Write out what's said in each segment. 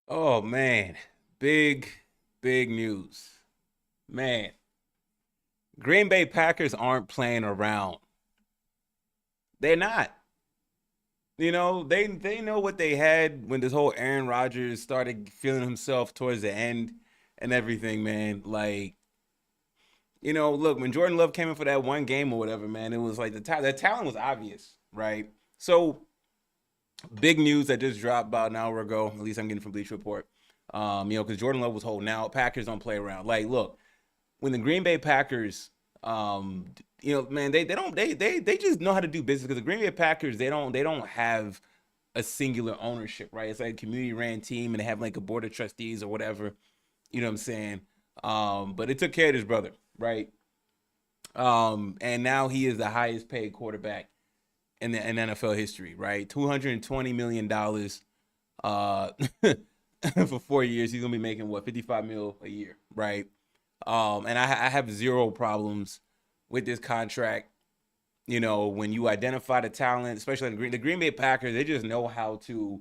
Oh man, big, big news. Man, Green Bay Packers aren't playing around. They're not. They know what they had when this whole Aaron Rodgers started feeling himself towards the end and everything, man. Look, when Jordan Love came in for that one game or whatever, man, it was like the talent was obvious, right? So big news that just dropped about an hour ago. At least I'm getting from Bleacher Report. Because Jordan Love was holding out. Packers don't play around. Like, look, when the Green Bay Packers, man, they just know how to do business because the Green Bay Packers they don't have a singular ownership, right? It's like a community ran team and they have like a board of trustees or whatever. You know what I'm saying? But it took care of his brother, right? And now he is the highest paid quarterback in NFL history, right? $220 million for 4 years. He's gonna be making what 55 mil a year, right? And I have zero problems with this contract. When you identify the talent, especially the Green Bay Packers, they just know how to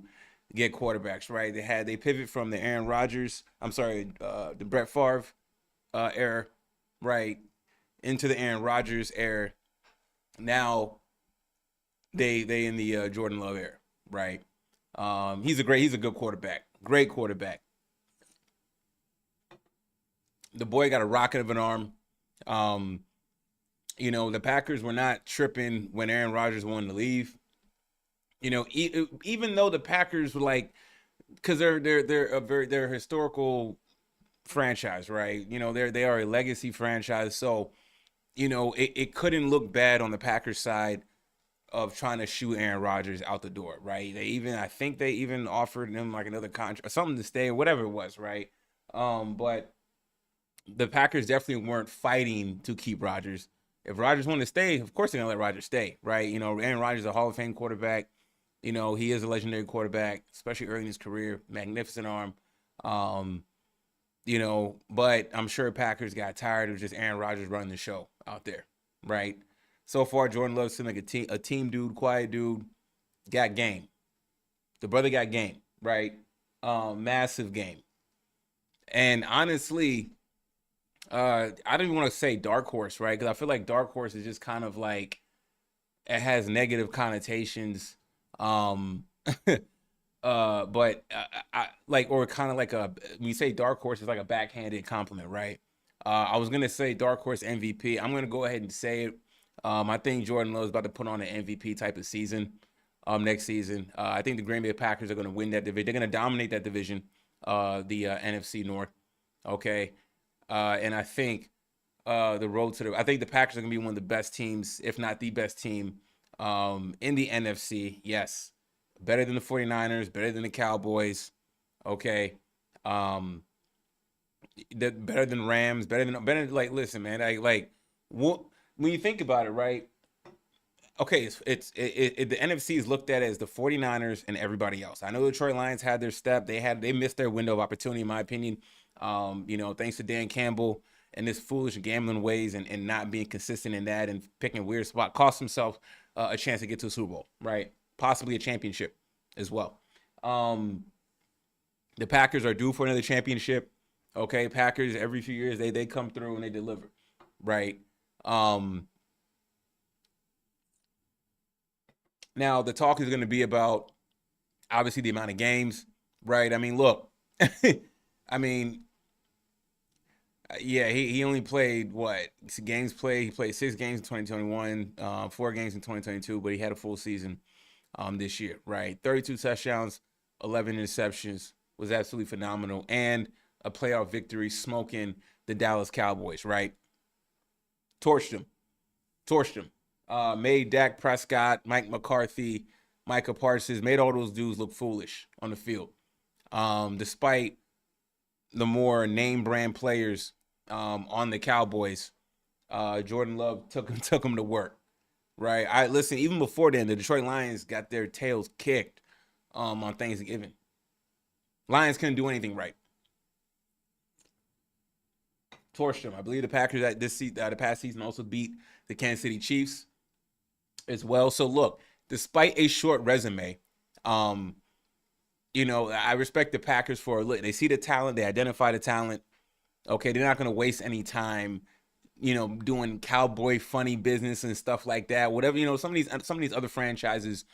get quarterbacks, right? They pivot from the Aaron Rodgers, I'm sorry, the Brett Favre era, right, into the Aaron Rodgers era. Now they in the Jordan Love era, right? He's a good quarterback, great quarterback. The boy got a rocket of an arm. Um, the Packers were not tripping when Aaron Rodgers wanted to leave. Even though the Packers were like, because they're a historical franchise, right? They are a legacy franchise, so it couldn't look bad on the Packers side of trying to shoot Aaron Rodgers out the door, right? I think they even offered him like another contract or something to stay, or whatever it was, right? But the Packers definitely weren't fighting to keep Rodgers. If Rodgers wanted to stay, of course they're gonna let Rodgers stay, right? Aaron Rodgers is a Hall of Fame quarterback. He is a legendary quarterback, especially early in his career. Magnificent arm. Um, but I'm sure Packers got tired of just Aaron Rodgers running the show out there, right? So far, Jordan Love seemed like a team dude, quiet dude, got game. The brother got game, right? Massive game. And honestly, I don't even want to say dark horse, right? Because I feel like dark horse is just kind of like it has negative connotations. Um, but I like, or kind of like when you say dark horse, it's like a backhanded compliment, right? I was gonna say dark horse MVP. I'm gonna go ahead and say it. I think Jordan Love is about to put on an MVP type of season next season. I think the Green Bay Packers are going to win that division. They're going to dominate that division, the NFC North. Okay, and I think I think the Packers are going to be one of the best teams, if not the best team, in the NFC. Yes, better than the 49ers, better than the Cowboys. Okay, um, better than Rams, better. Like, listen, man, what, when you think about it, right? Okay, the NFC is looked at as the 49ers and everybody else. I know the Detroit Lions had their step. They missed their window of opportunity, in my opinion. Thanks to Dan Campbell and his foolish gambling ways and not being consistent in that and picking a weird spot, cost himself a chance to get to a Super Bowl, right? Possibly a championship as well. Um, the Packers are due for another championship. Okay, Packers every few years they come through and they deliver, right? Um, Now the talk is going to be about obviously the amount of games, right? I mean, look, I mean, yeah, he only played what games played. He played 6 games in 2021, 4 games in 2022, but he had a full season this year, right? 32 touchdowns, 11 interceptions, was absolutely phenomenal, and a playoff victory, smoking the Dallas Cowboys, right? Torched them, torched them. Made Dak Prescott, Mike McCarthy, Micah Parsons, made all those dudes look foolish on the field. Despite the more name brand players on the Cowboys, Jordan Love took him to work. Right. I listen. Even before then, the Detroit Lions got their tails kicked on Thanksgiving. Lions couldn't do anything right. Torched them. I believe the Packers the past season also beat the Kansas City Chiefs as well. So look, despite a short resume, um, I respect the Packers for a look. They see the talent, they identify the talent. Okay, they're not going to waste any time, doing cowboy funny business and stuff like that. Whatever, some of these other franchises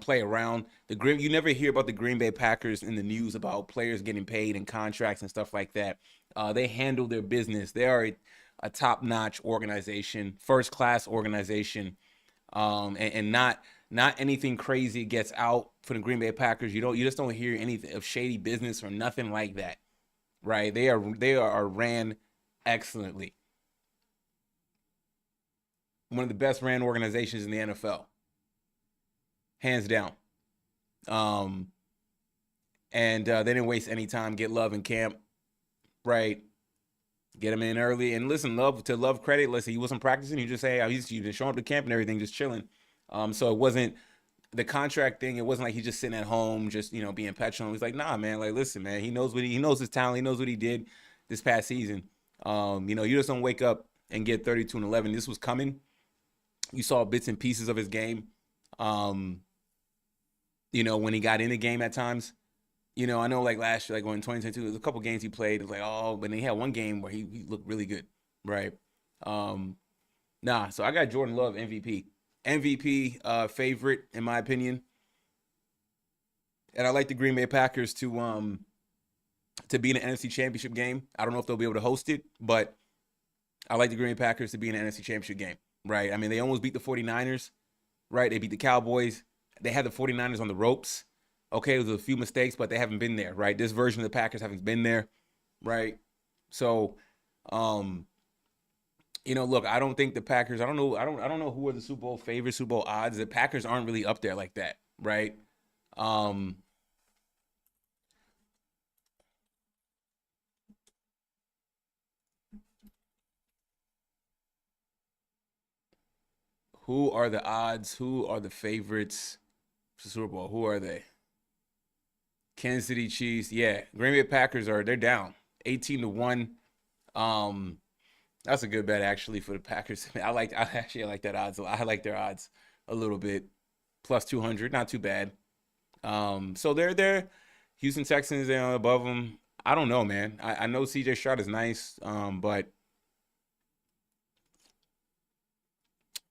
play around. You never hear about the Green Bay Packers in the news about players getting paid and contracts and stuff like that. They handle their business. They are a top-notch organization, first-class organization, and not anything crazy gets out for the Green Bay Packers. You just don't hear anything of shady business or nothing like that, right? They are ran excellently. One of the best ran organizations in the NFL, hands down. Um, and they didn't waste any time. Get Love in camp, right? Get him in early. And listen, Love credit. Listen, he wasn't practicing. He just say, hey, he's been showing up to camp and everything, just chilling. So it wasn't the contract thing. It wasn't like he's just sitting at home, just being petulant. He's like, nah, man. Like, listen, man. He knows he knows his talent. He knows what he did this past season. You just don't wake up and get 32-11. This was coming. You saw bits and pieces of his game. When he got in the game at times. I know like last year, like when 2022, there's a couple games he played. It was like, oh, but he had one game where he looked really good, right? So I got Jordan Love MVP. MVP favorite in my opinion. And I like the Green Bay Packers to be in an NFC Championship game. I don't know if they'll be able to host it, but I like the Green Bay Packers to be in an NFC Championship game, right? I mean, they almost beat the 49ers, right? They beat the Cowboys. They had the 49ers on the ropes. Okay, there was a few mistakes, but they haven't been there, right? This version of the Packers haven't been there, right? So, look, I don't think the Packers. I don't know who are the Super Bowl favorites, Super Bowl odds. The Packers aren't really up there like that, right? Um, who are the odds? Who are the favorites for Super Bowl? Who are they? Kansas City Chiefs. Yeah, Green Bay Packers they're down 18-1. Um, that's a good bet actually for the Packers. I like that odds a lot. I like their odds a little bit. Plus 200, not too bad. So they're there. Houston Texans above them. I don't know, man. I know CJ Stroud is nice, but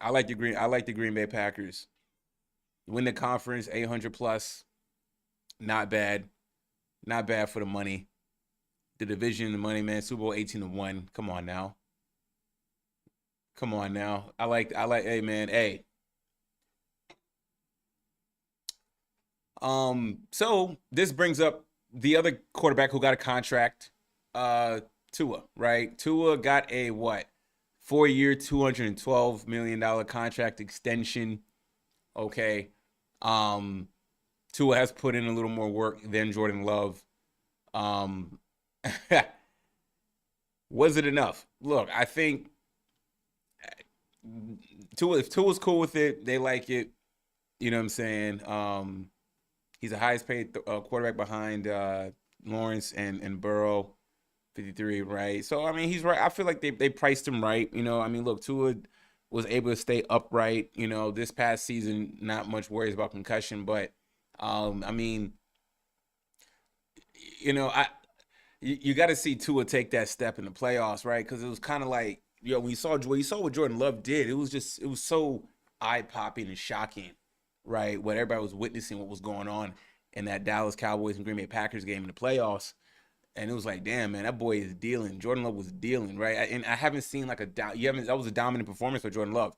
I like the Green Bay Packers. Win the conference 800 plus. Not bad. Not bad for the money. The division, the money, man. Super Bowl 18-1. Come on now. Come on now. Hey man, hey. So this brings up the other quarterback who got a contract, Tua, right? Tua got a what? 4-year, $212 million contract extension. Okay. Um, Tua has put in a little more work than Jordan Love. Um, was it enough? Look, I think if Tua's cool with it, they like it. You know what I'm saying? He's the highest paid quarterback behind Lawrence and Burrow, 53, right? So I mean, he's right. I feel like they priced him right. I mean, look, Tua was able to stay upright. This past season, not much worries about concussion, but I mean, I you got to see Tua take that step in the playoffs, right? Because it was kind of like when you saw what Jordan Love did, it was so eye popping and shocking, right? What everybody was witnessing, what was going on in that Dallas Cowboys and Green Bay Packers game in the playoffs, and it was like, damn, man, that boy is dealing. Jordan Love was dealing, right? And I haven't seen like that was a dominant performance for Jordan Love.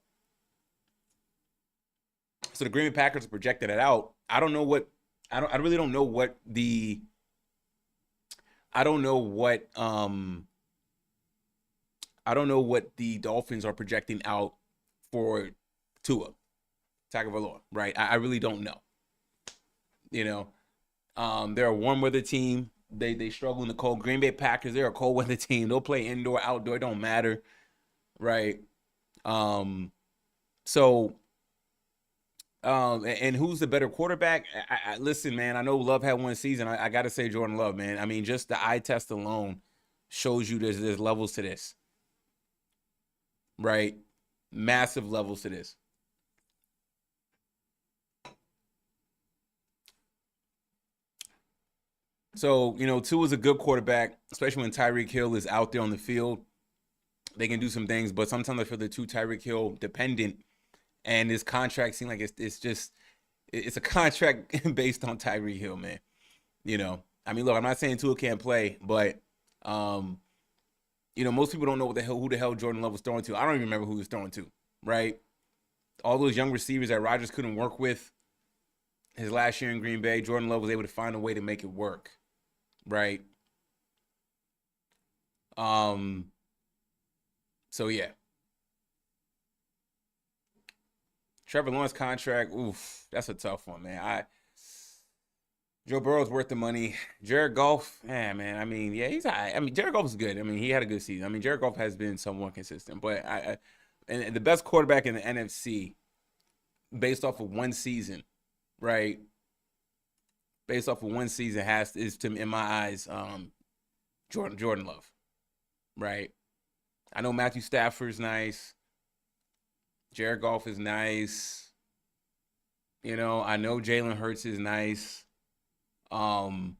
So the Green Bay Packers projected it out. I really don't know what the I don't know what I don't know what the Dolphins are projecting out for Tua Tagovailoa, right? I really don't know. You know, they're a warm weather team. They struggle in the cold. Green Bay Packers, they're a cold weather team. They'll play indoor, outdoor, it don't matter, right? Um, so and who's the better quarterback? Listen, man. I know Love had one season. I got to say Jordan Love, man. I mean, just the eye test alone shows you there's levels to this, right? Massive levels to this. So, Tua is a good quarterback, especially when Tyreek Hill is out there on the field. They can do some things, but sometimes I feel they're too Tyreek Hill dependent, and this contract seems like it's just it's a contract based on Tyreek Hill, man. I mean, look, I'm not saying Tua can't play, but um, most people don't know what the hell who the hell Jordan Love was throwing to. I don't even remember who he was throwing to, right? All those young receivers that Rodgers couldn't work with his last year in Green Bay, Jordan Love was able to find a way to make it work, right? Um, so yeah, Trevor Lawrence contract, oof, that's a tough one, man. Joe Burrow's worth the money. Jared Goff, man. I mean, yeah, he's all right. I mean, Jared Goff is good. I mean, he had a good season. I mean, Jared Goff has been somewhat consistent, but and the best quarterback in the NFC based off of one season, right? Based off of one season is to in my eyes, Jordan Love, right? I know Matthew Stafford's nice. Jared Goff is nice. I know Jalen Hurts is nice. Um,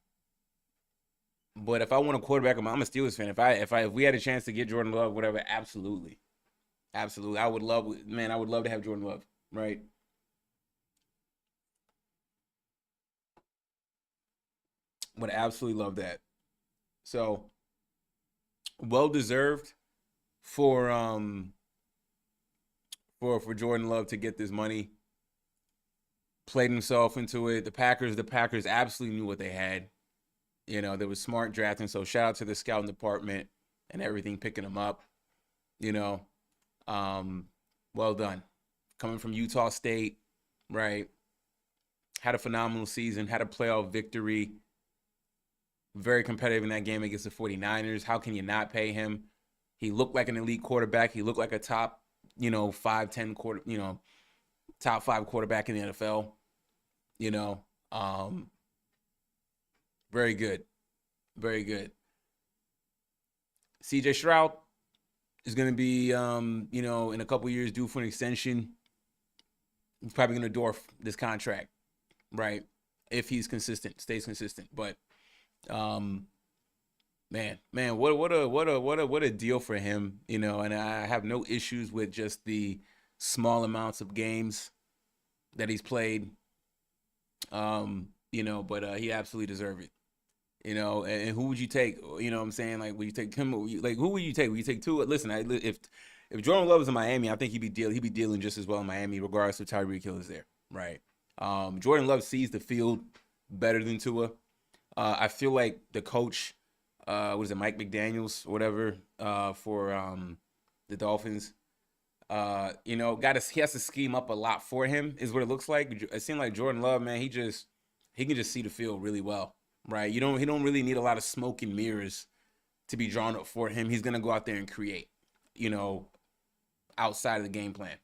but if I want a quarterback, I'm a Steelers fan. If we had a chance to get Jordan Love, whatever, absolutely, absolutely, I would love to have Jordan Love, right? Would absolutely love that. So well deserved for for Jordan Love to get this money. Played himself into it. The Packers absolutely knew what they had. There was smart drafting. So shout out to the scouting department and everything picking him up. You know, um, well done. Coming from Utah State, right? Had a phenomenal season. Had a playoff victory. Very competitive in that game against the 49ers. How can you not pay him? He looked like an elite quarterback. He looked like a top, 5, 10 top 5 quarterback in the NFL. You know, um, very good, very good. CJ Stroud is going to be, in a couple years due for an extension. He's probably going to dwarf this contract, right? If he's consistent, stays consistent. But um, man, what a deal for him, And I have no issues with just the small amounts of games that he's played. But he absolutely deserved it. And who would you take? You know what I'm saying? Like, would you take him? Like, who would you take? Would you take Tua? Listen, if Jordan Love was in Miami, I think he'd be dealing just as well in Miami, regardless if Tyreek Hill is there, right? Jordan Love sees the field better than Tua. I feel like the coach, what is it, Mike McDaniels or whatever, for the Dolphins, he has to scheme up a lot for him, is what it looks like. It seemed like Jordan Love, man, he can just see the field really well, right? He don't really need a lot of smoke and mirrors to be drawn up for him. He's gonna go out there and create, you know, outside of the game plan.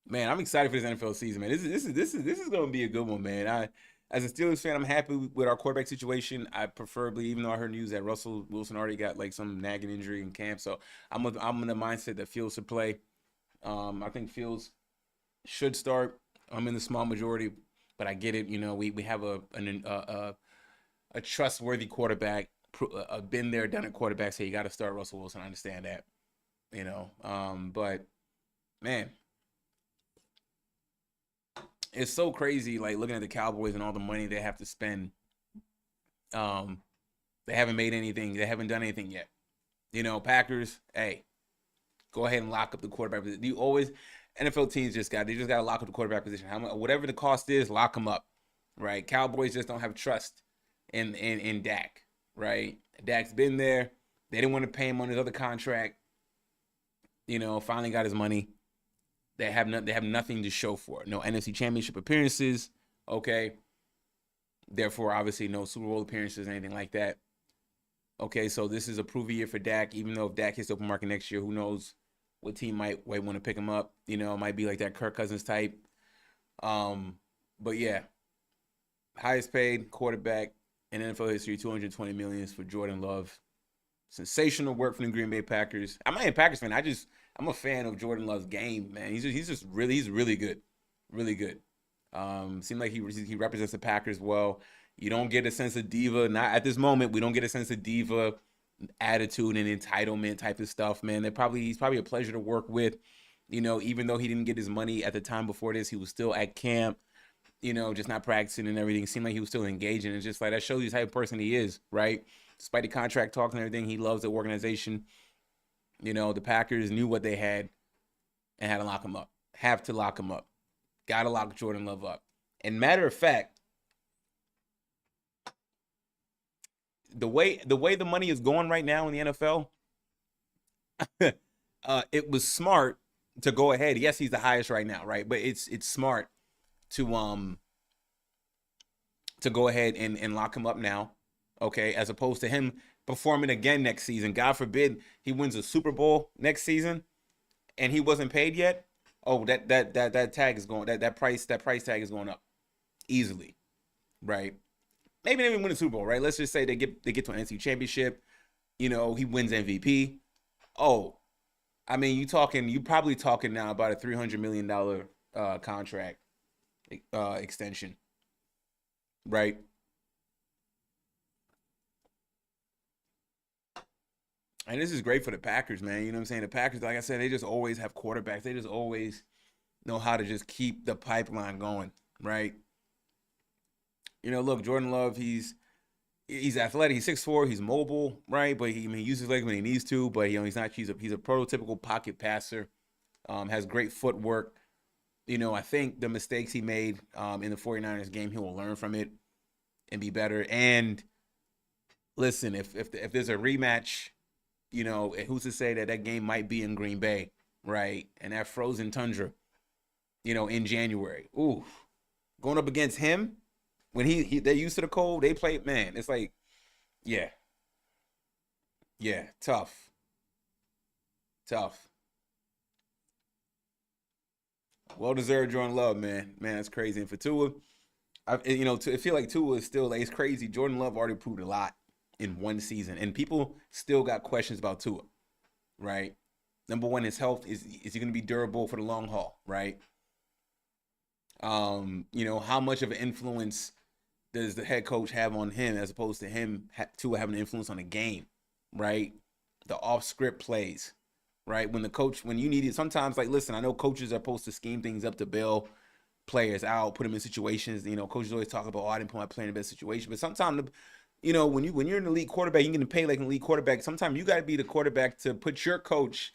Man, I'm excited for this NFL season, man. This is gonna be a good one, man. As a Steelers fan, I'm happy with our quarterback situation. I preferably, even though I heard news that Russell Wilson already got like some nagging injury in camp, so I'm in the mindset that Fields should play. I think Fields should start. I'm in the small majority, but I get it. We have a trustworthy quarterback, been there, done it quarterback. So you got to start Russell Wilson. I understand that. But man, it's so crazy. Like looking at the Cowboys and all the money they have to spend. Um, they haven't made anything. They haven't done anything yet. Packers. Hey, go ahead and lock up the quarterback position. You always NFL teams they just got to lock up the quarterback position. Whatever the cost is, lock them up. Right? Cowboys just don't have trust in Dak. Right? Dak's been there. They didn't want to pay him on his other contract. Finally got his money. They have nothing to show for it. No NFC Championship appearances. Okay. Therefore, obviously, no Super Bowl appearances, anything like that. Okay, so this is a prove year for Dak. Even though if Dak hits the open market next year, who knows what team might want to pick him up? It might be like that Kirk Cousins type. But yeah, highest paid quarterback in NFL history, 220 million for Jordan Love. Sensational work from the Green Bay Packers. I'm not a Packers fan. I'm a fan of Jordan Love's game, man. He's really good, really good. Seemed like he represents the Packers well. You don't get a sense of diva. Not at this moment. We don't get a sense of diva attitude and entitlement type of stuff, man. He's probably a pleasure to work with. Even though he didn't get his money at the time before this, he was still at camp. Just not practicing and everything. It seemed like he was still engaging. It's just like that shows you the type of person he is, right? Despite the contract talk and everything, he loves the organization. The Packers knew what they had and had to lock him up. Have to lock him up. Got to lock Jordan Love up. And matter of fact, the way the money is going right now in the NFL, it was smart to go ahead. Yes, he's the highest right now, right? But it's smart to go ahead and lock him up now, okay? As opposed to him performing again next season. God forbid he wins a Super Bowl next season and he wasn't paid yet. Oh, that tag is going that price tag is going up easily, right? Maybe they even win a Super Bowl, right? Let's just say they get to an NFC Championship. He wins MVP. Oh, I mean, you probably talking now about a $300 million contract extension, right? And this is great for the Packers, man. You know what I'm saying? The Packers, like I said, they just always have quarterbacks. They just always know how to just keep the pipeline going, right? Look, Jordan Love, he's athletic. He's 6'4", he's mobile, right? But he uses his legs when he needs to, but he's not. He's a prototypical pocket passer. Has great footwork. I think the mistakes he made in the 49ers game, he will learn from it and be better. And listen, if there's a rematch, who's to say that game might be in Green Bay, right? And that frozen tundra, in January. Ooh, going up against him when they're used to the cold, they play, man. It's like, yeah, tough. Well deserved Jordan Love, man. Man, that's crazy. And for Tua, I feel like Tua is still like, it's crazy. Jordan Love already proved a lot in one season, and people still got questions about Tua, right? Number one, his health is he going to be durable for the long haul, right? How much of an influence does the head coach have on him as opposed to him Tua having an influence on the game, right? The off script plays, right? When you need it, sometimes, like, listen, I know coaches are supposed to scheme things up to bail players out, put them in situations. Coaches always talk about, I didn't put my player in the best situation. But sometimes, when you're an elite quarterback, you're getting paid like an elite quarterback. Sometimes you got to be the quarterback to put your coach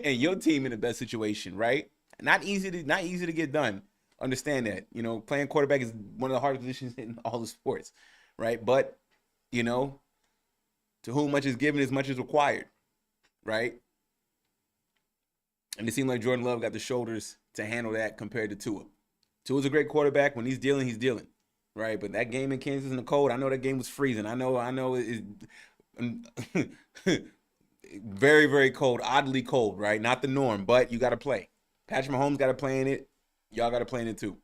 and your team in the best situation, right? Not easy to get done. Understand that. Playing quarterback is one of the hardest positions in all the sports, right? But, to whom much is given, as much is required, right? And it seemed like Jordan Love got the shoulders to handle that compared to Tua. Tua's a great quarterback. When he's dealing, right? But that game in Kansas in the cold, I know that game was freezing. I know it's very, very cold, oddly cold, right? Not the norm, but you got to play. Patrick Mahomes got to play in it. Y'all got to play in it too,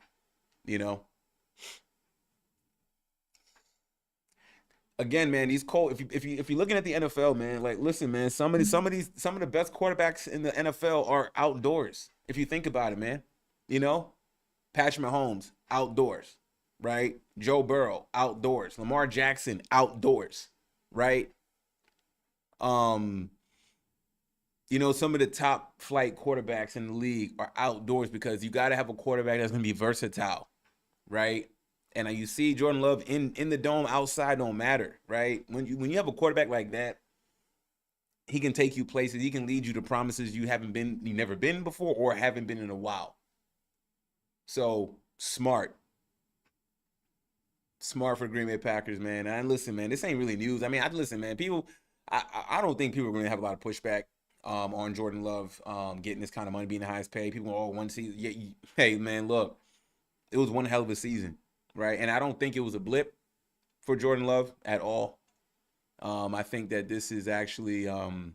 Again, man, these cold. If you're looking at the NFL, man, like, listen, man, some of the best quarterbacks in the NFL are outdoors. If you think about it, man, Patrick Mahomes outdoors, right? Joe Burrow outdoors, Lamar Jackson outdoors, right? Some of the top flight quarterbacks in the league are outdoors because you got to have a quarterback that's going to be versatile, right? And you see Jordan Love in the dome, outside don't matter, right? When you have a quarterback like that, he can take you places. He can lead you to promises you never been before or haven't been in a while. So smart for Green Bay Packers, man. And listen, man, this ain't really news. I mean, listen, man. People, I don't think people are going to have a lot of pushback on Jordan Love getting this kind of money, being the highest paid. People all one season. Yeah, hey, man, look, it was one hell of a season. Right, and I don't think it was a blip for Jordan Love at all. I think that this is actually going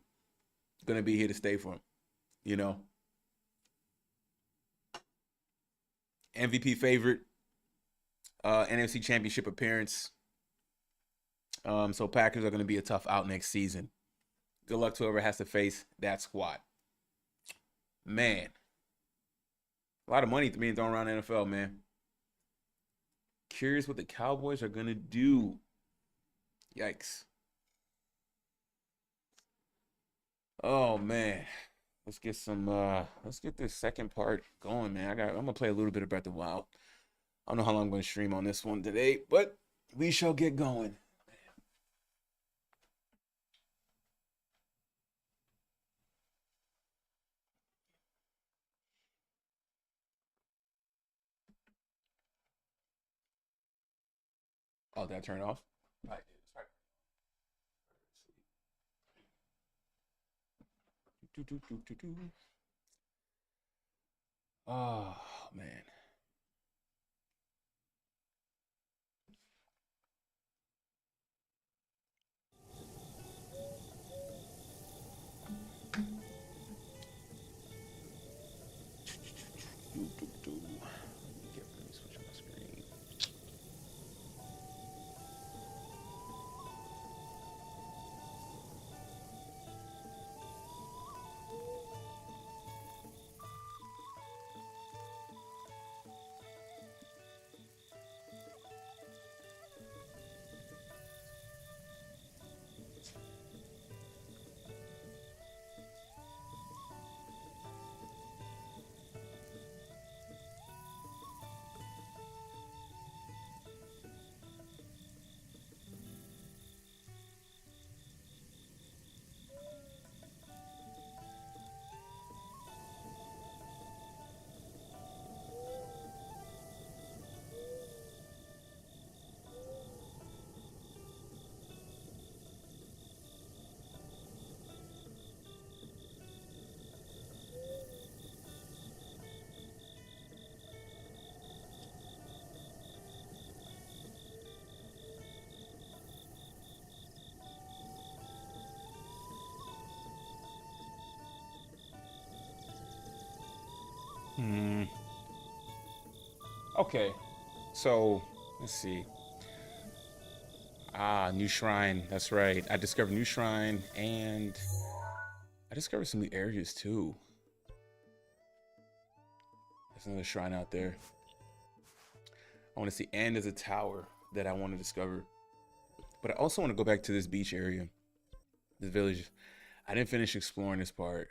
to be here to stay for him. MVP favorite, NFC Championship appearance. So Packers are going to be a tough out next season. Good luck to whoever has to face that squad. Man, a lot of money being thrown around the NFL, man. curious what the Cowboys are gonna do. Yikes. Oh man. Let's get this second part going, man. I'm gonna play a little bit of Breath of the Wild. I don't know how long I'm gonna stream on this one today, but we shall get going. Oh, did I turn it off? I did. Sorry. Do, do, do, do, do. Oh man. Do, do, do. Let me switch on my screen. Hmm. Okay. So let's see. Ah, new shrine. That's right. I discovered new shrine, and I discovered some new areas too. There's another shrine out there. I want to see, and there's a tower that I want to discover. But I also want to go back to this beach area, this village. I didn't finish exploring this part.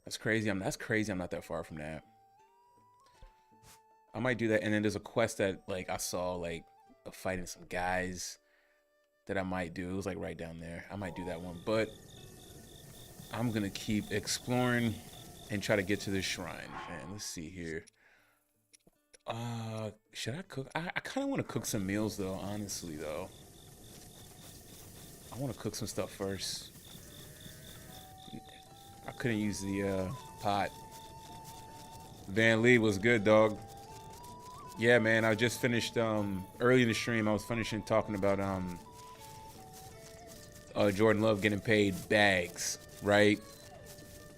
That's crazy. That's crazy. I'm not that far from that. I might do that. And then there's a quest that like I saw like fighting some guys that I might do. It was like right down there. I might do that one, but I'm gonna keep exploring and try to get to this shrine. Man, let's see here. Should I cook? I kind of want to cook some meals though. Honestly though, I want to cook some stuff first. I couldn't use the pot. Van Lee was good, dog. Yeah, man. I just finished early in the stream. I was finishing talking about Jordan Love getting paid bags, right?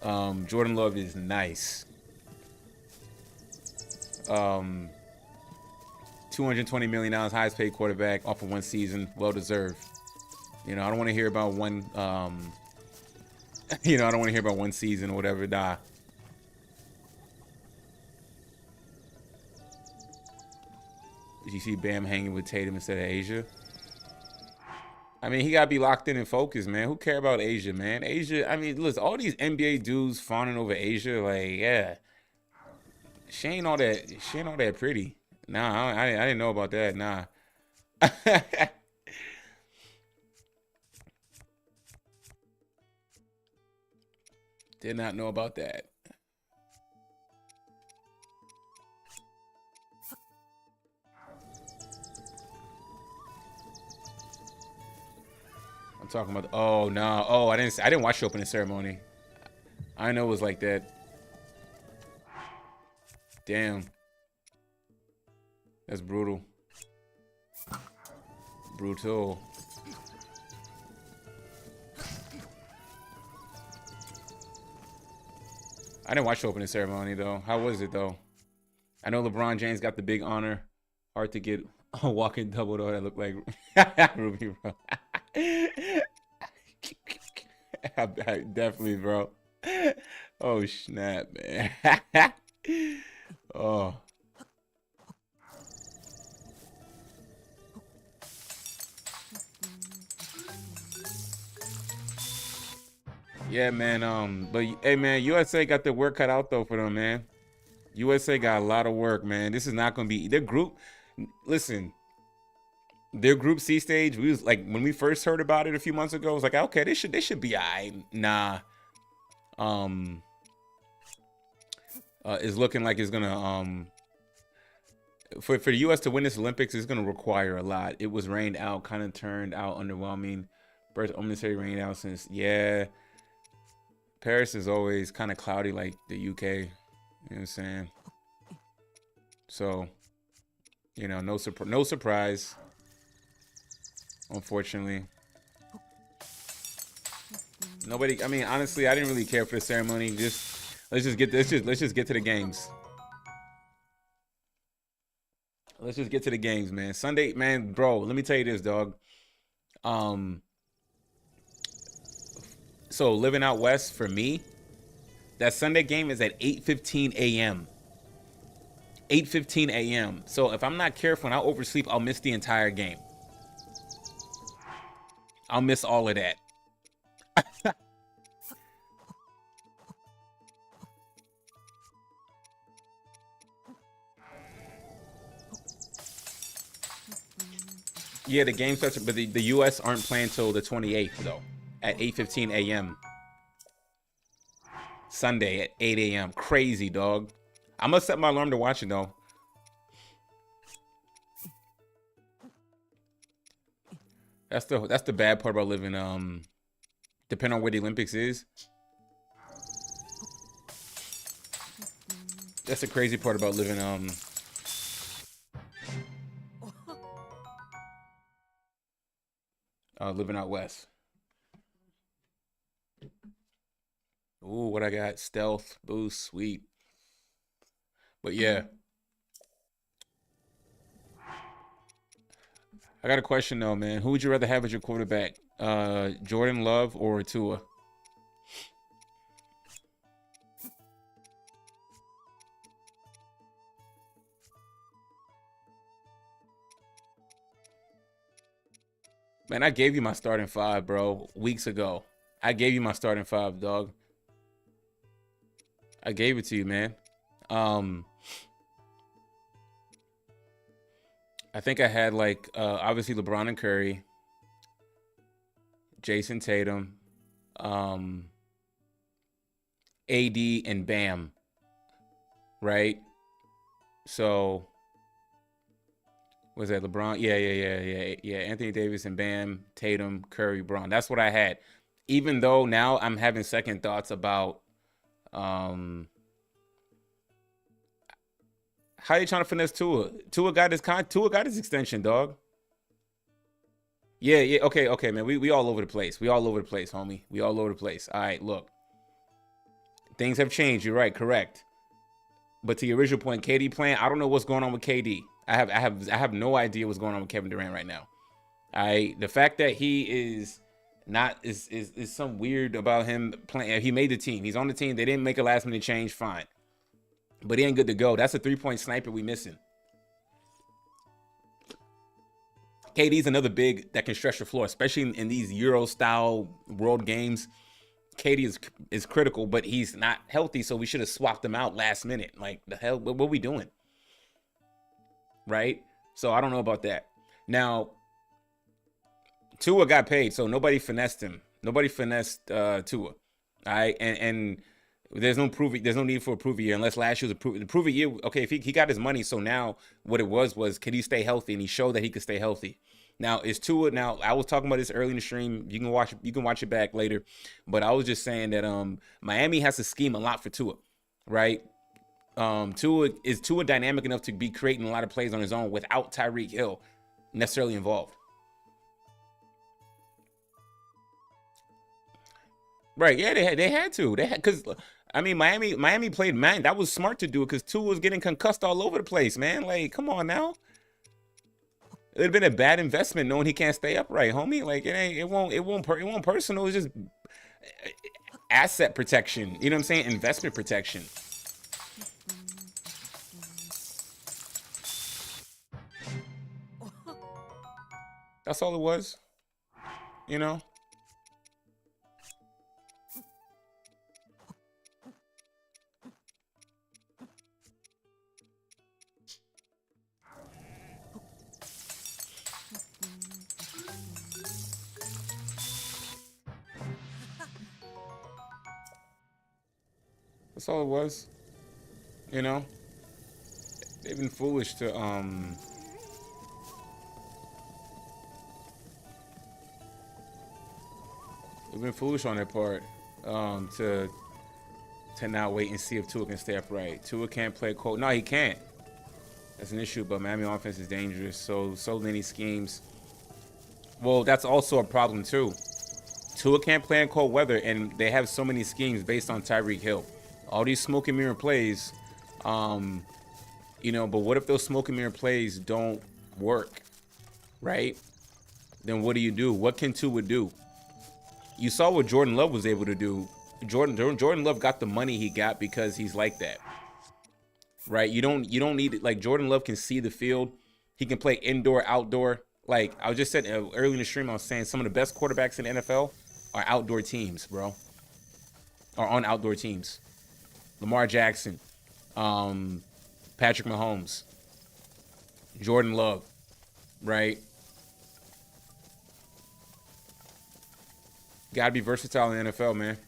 Jordan Love is nice. 220 million dollars, highest paid quarterback off of one season, well deserved. You know, I don't want to hear about one. You know, I don't want to hear about one season or whatever. Nah. Did you see Bam hanging with Tatum instead of Asia? I mean, he gotta be locked in and focused, man. Who care about Asia, man? Asia. I mean, listen, all these NBA dudes fawning over Asia, like, yeah, she ain't all that. She ain't all that pretty. Nah, I didn't know about that. Nah. Did not know about that. I'm talking about. Oh no. Oh, I didn't watch the opening ceremony. I know it was like that. Damn. That's brutal. Brutal. I didn't watch the opening ceremony though. How was it though? I know LeBron James got the big honor. Hard to get a walking double though that looked like Ruby, bro. I definitely, bro. Oh snap, man. Oh. Yeah, man. But hey, man, USA got their work cut out though for them, man. USA got a lot of work, man. This is not gonna be their group. Listen, their Group C stage. We was like when we first heard about it a few months ago. It was like, okay, they should be alright. Nah. Um. Is looking like it's gonna for the U.S. to win this Olympics is gonna require a lot. It was rained out, kind of turned out underwhelming. First unnecessary rained out since Paris is always kind of cloudy like the UK. You know what I'm saying? So, no surprise. Unfortunately, nobody. I mean, honestly, I didn't really care for the ceremony. Let's just get to the games. Let's just get to the games, man. Sunday, man, bro. Let me tell you this, dog. Um, so living out west for me, that Sunday game is at 8:15 a.m. 8:15 a.m. So if I'm not careful and I oversleep, I'll miss the entire game. I'll miss all of that. Yeah, the game starts, but the U.S. aren't playing till the 28th though, at 8:15 a.m. Sunday at 8 a.m. Crazy, dog. I'm gonna set my alarm to watch it though. That's the bad part about living. Depending on where the Olympics is. That's the crazy part about living. Living out west. Ooh, what I got? Stealth, boost, sweet. But yeah, I got a question though, man. Who would you rather have as your quarterback? Jordan Love or Tua? Man, I gave you my starting five, bro, weeks ago. I gave you my starting five, dog. I gave it to you, man. Um, I think I had like obviously LeBron and Curry, Jason Tatum, um, AD and Bam, right? So was that LeBron? Yeah. Anthony Davis and Bam, Tatum, Curry, Braun. That's what I had. Even though now I'm having second thoughts about um how you trying to finesse Tua? Tua got his extension, dog. Yeah. Okay, man. We all over the place. We all over the place, homie. We all over the place. All right, look. Things have changed. You're right, correct. But to your original point, KD playing, I don't know what's going on with KD. I have no idea what's going on with Kevin Durant right now. The fact that he is not is some weird about him playing. He made the team. He's on the team. They didn't make a last minute change. Fine, but he ain't good to go. That's a 3-point sniper we missing. KD's another big that can stretch the floor, especially in these Euro style world games. KD is critical, but he's not healthy, so we should have swapped him out last minute. Like the hell, what are we doing? Right? So I don't know about that. Now, Tua got paid, so nobody finessed him. Nobody finessed Tua. All right, and there's no need for a prove a year unless last year was a prove a year. Okay, if he got his money, so now what it was can he stay healthy, and he showed that he could stay healthy. Now is Tua. Now I was talking about this early in the stream. You can watch it back later, but I was just saying that Miami has to scheme a lot for Tua, right? Tua dynamic enough to be creating a lot of plays on his own without Tyreek Hill necessarily involved. Right? Yeah, they had to. They had because I mean Miami played man. That was smart to do it because Tua was getting concussed all over the place, man. Like, come on now. It'd have been a bad investment knowing he can't stay upright, homie. Like it won't personal. It's just asset protection. You know what I'm saying? Investment protection. That's all it was. You know. That's all it was. You know, they've been foolish to they've been foolish on their part to not wait and see if Tua can stay upright. Tua can't play cold. No, he can't. That's an issue. But Miami offense is dangerous. So many schemes. Well, that's also a problem too. Tua can't play in cold weather, and they have so many schemes based on Tyreek Hill. All these smoke and mirror plays, you know. But what if those smoke and mirror plays don't work, right? Then what do? What can Tua do? You saw what Jordan Love was able to do. Jordan Love got the money he got because he's like that, right? You don't need it. Like Jordan Love can see the field. He can play indoor, outdoor. Like I was just said early in the stream, I was saying some of the best quarterbacks in the NFL are outdoor teams, bro. Are on outdoor teams. Lamar Jackson, Patrick Mahomes, Jordan Love, right? Got to be versatile in the NFL, man.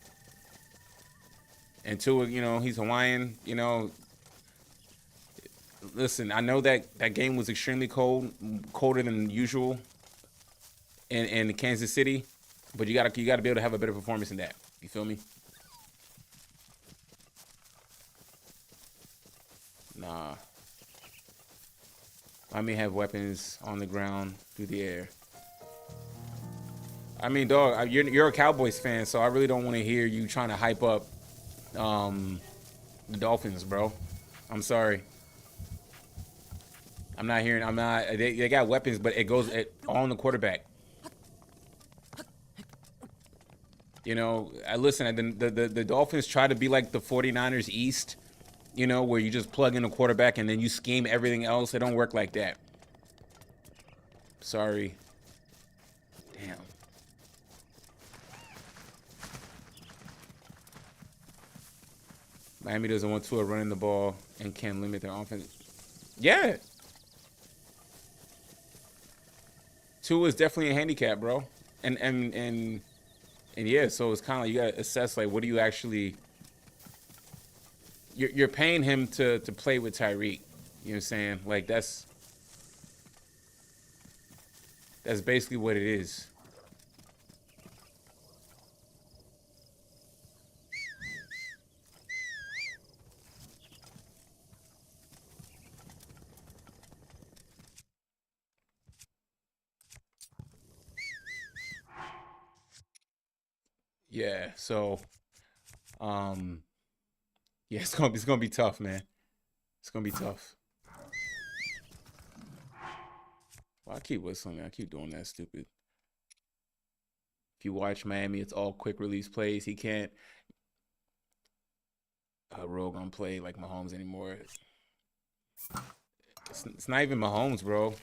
And Tua, you know, he's Hawaiian, you know. Listen, I know that game was extremely cold, colder than usual in Kansas City, but you gotta be able to have a better performance than that. You feel me? Nah. I may have weapons on the ground through the air. I mean, dog, you're a Cowboys fan, so I really don't want to hear you trying to hype up the Dolphins, bro. I'm sorry. I'm not hearing. I'm not. They got weapons, but it goes on the quarterback. You know, I listen. The Dolphins try to be like the 49ers East. You know, where you just plug in a quarterback and then you scheme everything else. It don't work like that. Sorry. Damn. Miami doesn't want Tua running the ball and can limit their offense. Yeah. Tua is definitely a handicap, bro. And yeah, so it's kind of like you gotta assess like what do you actually. You're paying him to play with Tyreek. You know what I'm saying? Like that's basically what it is. Yeah. So, yeah, it's gonna be tough, man. It's gonna be tough. Well, I keep whistling. I keep doing that stupid. If you watch Miami, it's all quick release plays. He can't Rogue on play like Mahomes anymore. It's not even Mahomes, bro.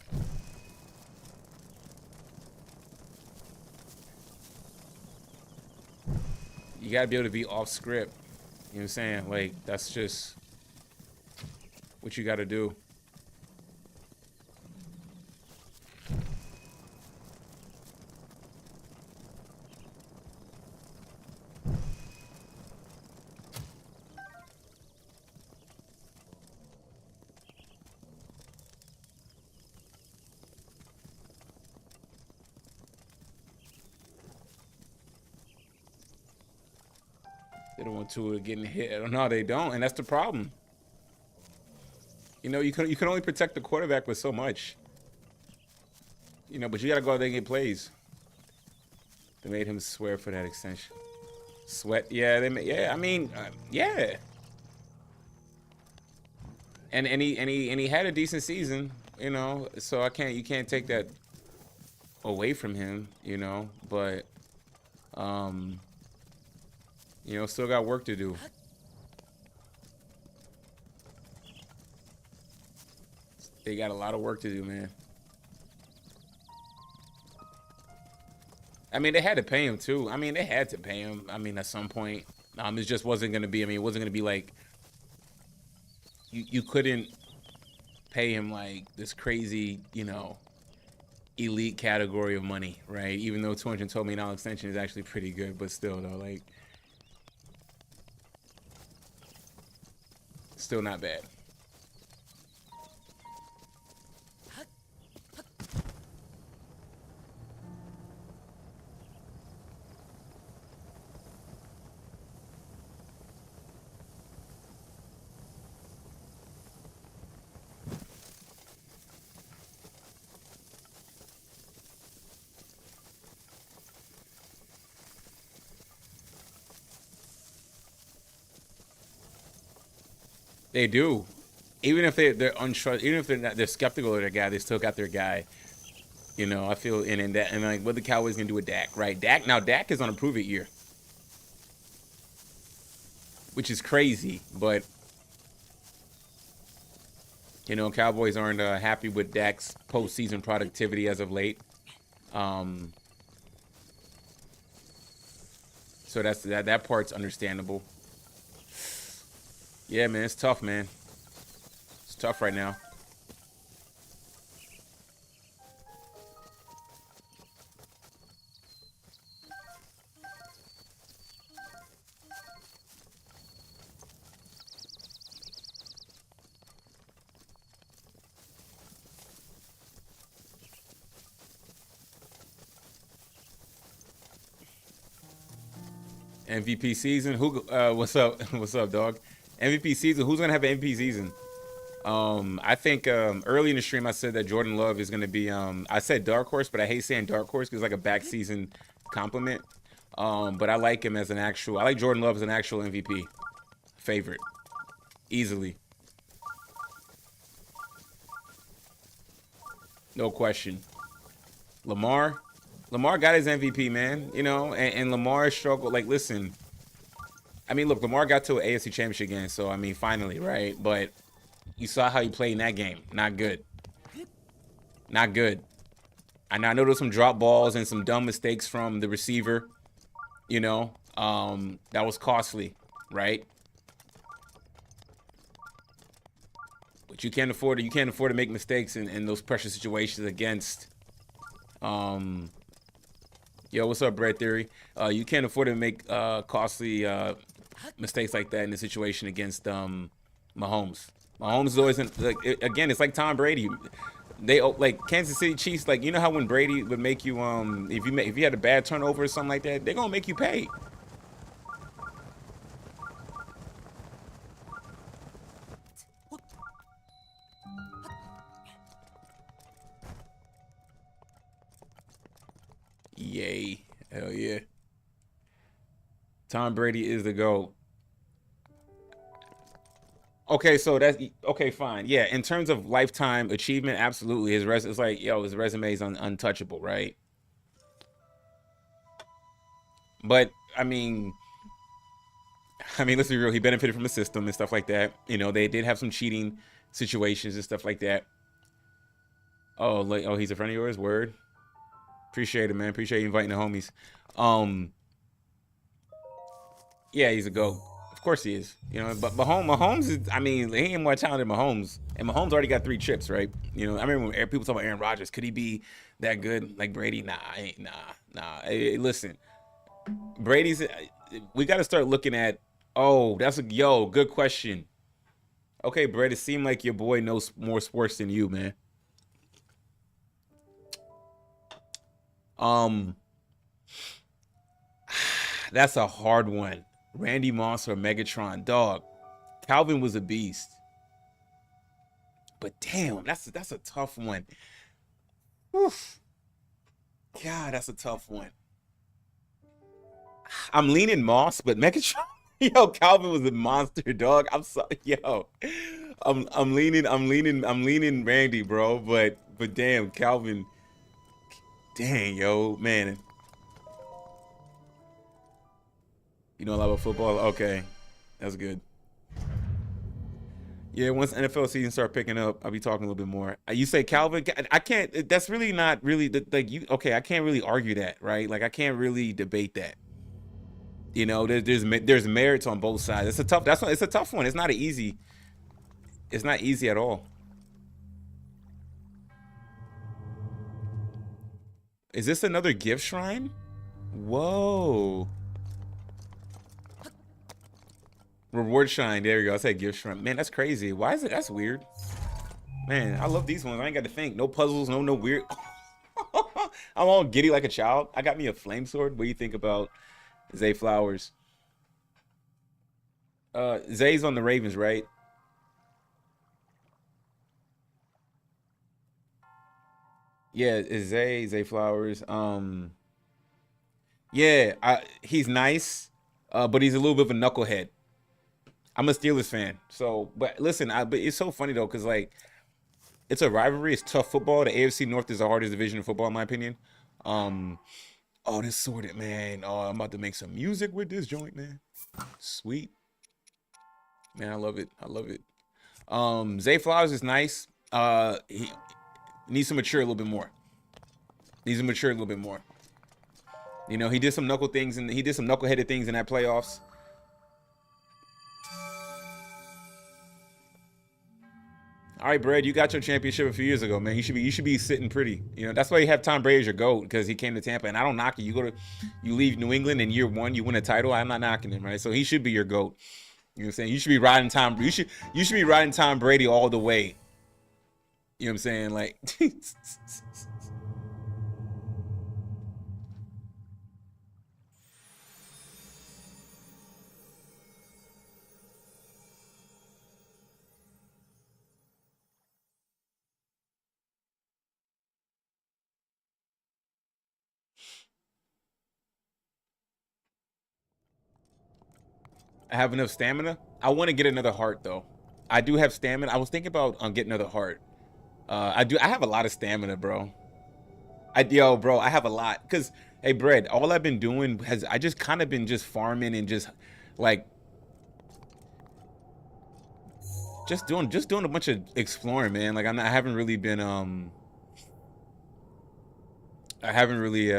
You gotta be able to be off script. You know what I'm saying? Like that's just what you gotta do. They don't want Tua getting hit. No, they don't, and that's the problem. You know, you can only protect the quarterback with so much. You know, but you gotta go out there and get plays. They made him swear for that extension. Sweat, yeah, yeah. I mean, yeah. And he had a decent season, you know. So you can't take that away from him, you know. But, you know, still got work to do. They got a lot of work to do, man. I mean, they had to pay him too. I mean, they had to pay him. I mean, at some point, it just wasn't gonna be. I mean, it wasn't gonna be like you couldn't pay him like this crazy, you know, elite category of money, right? Even though $212 million extension is actually pretty good, but still though, like Still not bad. They do. Even if they're untrust, even if they're skeptical of their guy, they still got their guy. You know, I feel and like what the Cowboys gonna do with Dak, right? Dak is on a prove it year, which is crazy. But you know, Cowboys aren't happy with Dak's postseason productivity as of late. Um, so that part's understandable. Yeah, man, it's tough, man. It's tough right now. MVP season. Who? What's up? What's up, dog? MVP season. Who's gonna have an MVP season? I think early in the stream I said that Jordan Love is gonna be. I said dark horse, but I hate saying dark horse because it's like a back season compliment. But I like him as an actual. I like Jordan Love as an actual MVP favorite, easily, no question. Lamar. Lamar got his MVP, man. You know, and Lamar struggled. Like, listen, I mean, look, Lamar got to an AFC Championship game, so I mean, finally, right? But you saw how he played in that game. Not good. Not good. And I know there's some drop balls and some dumb mistakes from the receiver. You know, that was costly, right? But you can't afford to make mistakes in those pressure situations against. Yo, what's up, Bread Theory? You can't afford to make costly mistakes like that in a situation against Mahomes. Mahomes is always again. It's like Tom Brady. They like Kansas City Chiefs. Like, you know how when Brady would make you if you had a bad turnover or something like that, they're gonna make you pay. Yay. Hell yeah. Tom Brady is the GOAT. Okay, so that's okay, fine. Yeah, in terms of lifetime achievement, absolutely. It's like, yo, his resume is untouchable, right? But let's be real. He benefited from the system and stuff like that. You know, they did have some cheating situations and stuff like that. Oh, he's a friend of yours. Word. Appreciate it, man. Appreciate you inviting the homies. Um, yeah, he's a GOAT. Of course he is. You know, but Mahomes is. I mean, he ain't more talented than Mahomes, and Mahomes already got 3 chips, right? You know, I remember when people talk about Aaron Rodgers. Could he be that good like Brady? Nah. Hey, listen, Brady's. We got to start looking at. Oh, good question. Okay, Brett, it seemed like your boy knows more sports than you, man. Um, that's a hard one. Randy Moss or Megatron, dog. Calvin was a beast, but damn, that's a tough one. Oof. God, that's a tough one. I'm leaning Moss, but Megatron. Yo, Calvin was a monster, dog. I'm sorry, yo. I'm leaning Randy, bro. But damn, Calvin. Dang, yo, man. You know a lot about football? Okay. That's good. Yeah, once NFL season start picking up, I'll be talking a little bit more. You say Calvin, I can't. That's really not really like you. Okay, I can't really argue that, right? Like I can't really debate that. You know, there's merits on both sides. It's a tough one. It's not an easy. It's not easy at all. Is this another gift shrine? Whoa. Reward shine. There you go. I said gift shrimp. Man, that's crazy. Why is it? That's weird. Man, I love these ones. I ain't got to think. No puzzles. No weird. I'm all giddy like a child. I got me a flame sword. What do you think about Zay Flowers? Zay's on the Ravens, right? Yeah, is Zay Flowers. Yeah, he's nice, but he's a little bit of a knucklehead. I'm a Steelers fan, so but listen, but it's so funny though, cause like it's a rivalry. It's tough football. The AFC North is the hardest division of football, in my opinion. Um, oh, this sorted, man. Oh, I'm about to make some music with this joint, man. Sweet, man. I love it. I love it. Zay Flowers is nice. He needs to mature a little bit more. Needs to mature a little bit more. You know, he did some knuckle things and he did some knuckleheaded things in that playoffs. All right, Brad, you got your championship a few years ago, man. You should be sitting pretty. You know, that's why you have Tom Brady as your GOAT, because he came to Tampa. And I don't knock you. You leave New England in year one, you win a title. I'm not knocking him, right? So he should be your GOAT. You know what I'm saying? You should be riding Tom. You should be riding Tom Brady all the way. You know what I'm saying? Like, I have enough stamina. I want to get another heart though. I do have stamina. I was thinking about getting another heart. I do. I have a lot of stamina, bro. Bro, I have a lot. Cause hey, Bread, all I've been doing I just kind of been just farming and just like just doing a bunch of exploring, man. Like I haven't really been I haven't really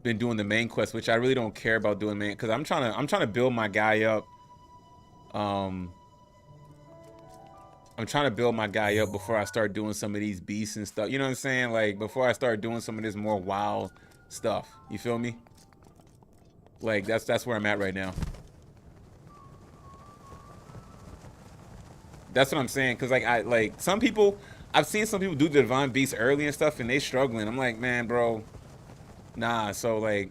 been doing the main quest, which I really don't care about doing main, because I'm trying to build my guy up. Um, I'm trying to build my guy up before I start doing some of these beasts and stuff. You know what I'm saying? Like before I start doing some of this more wild stuff. You feel me? Like that's where I'm at right now. That's what I'm saying. Cause like some people, I've seen some people do the divine beast early and stuff, and they struggling. I'm like, man, bro, nah. So like,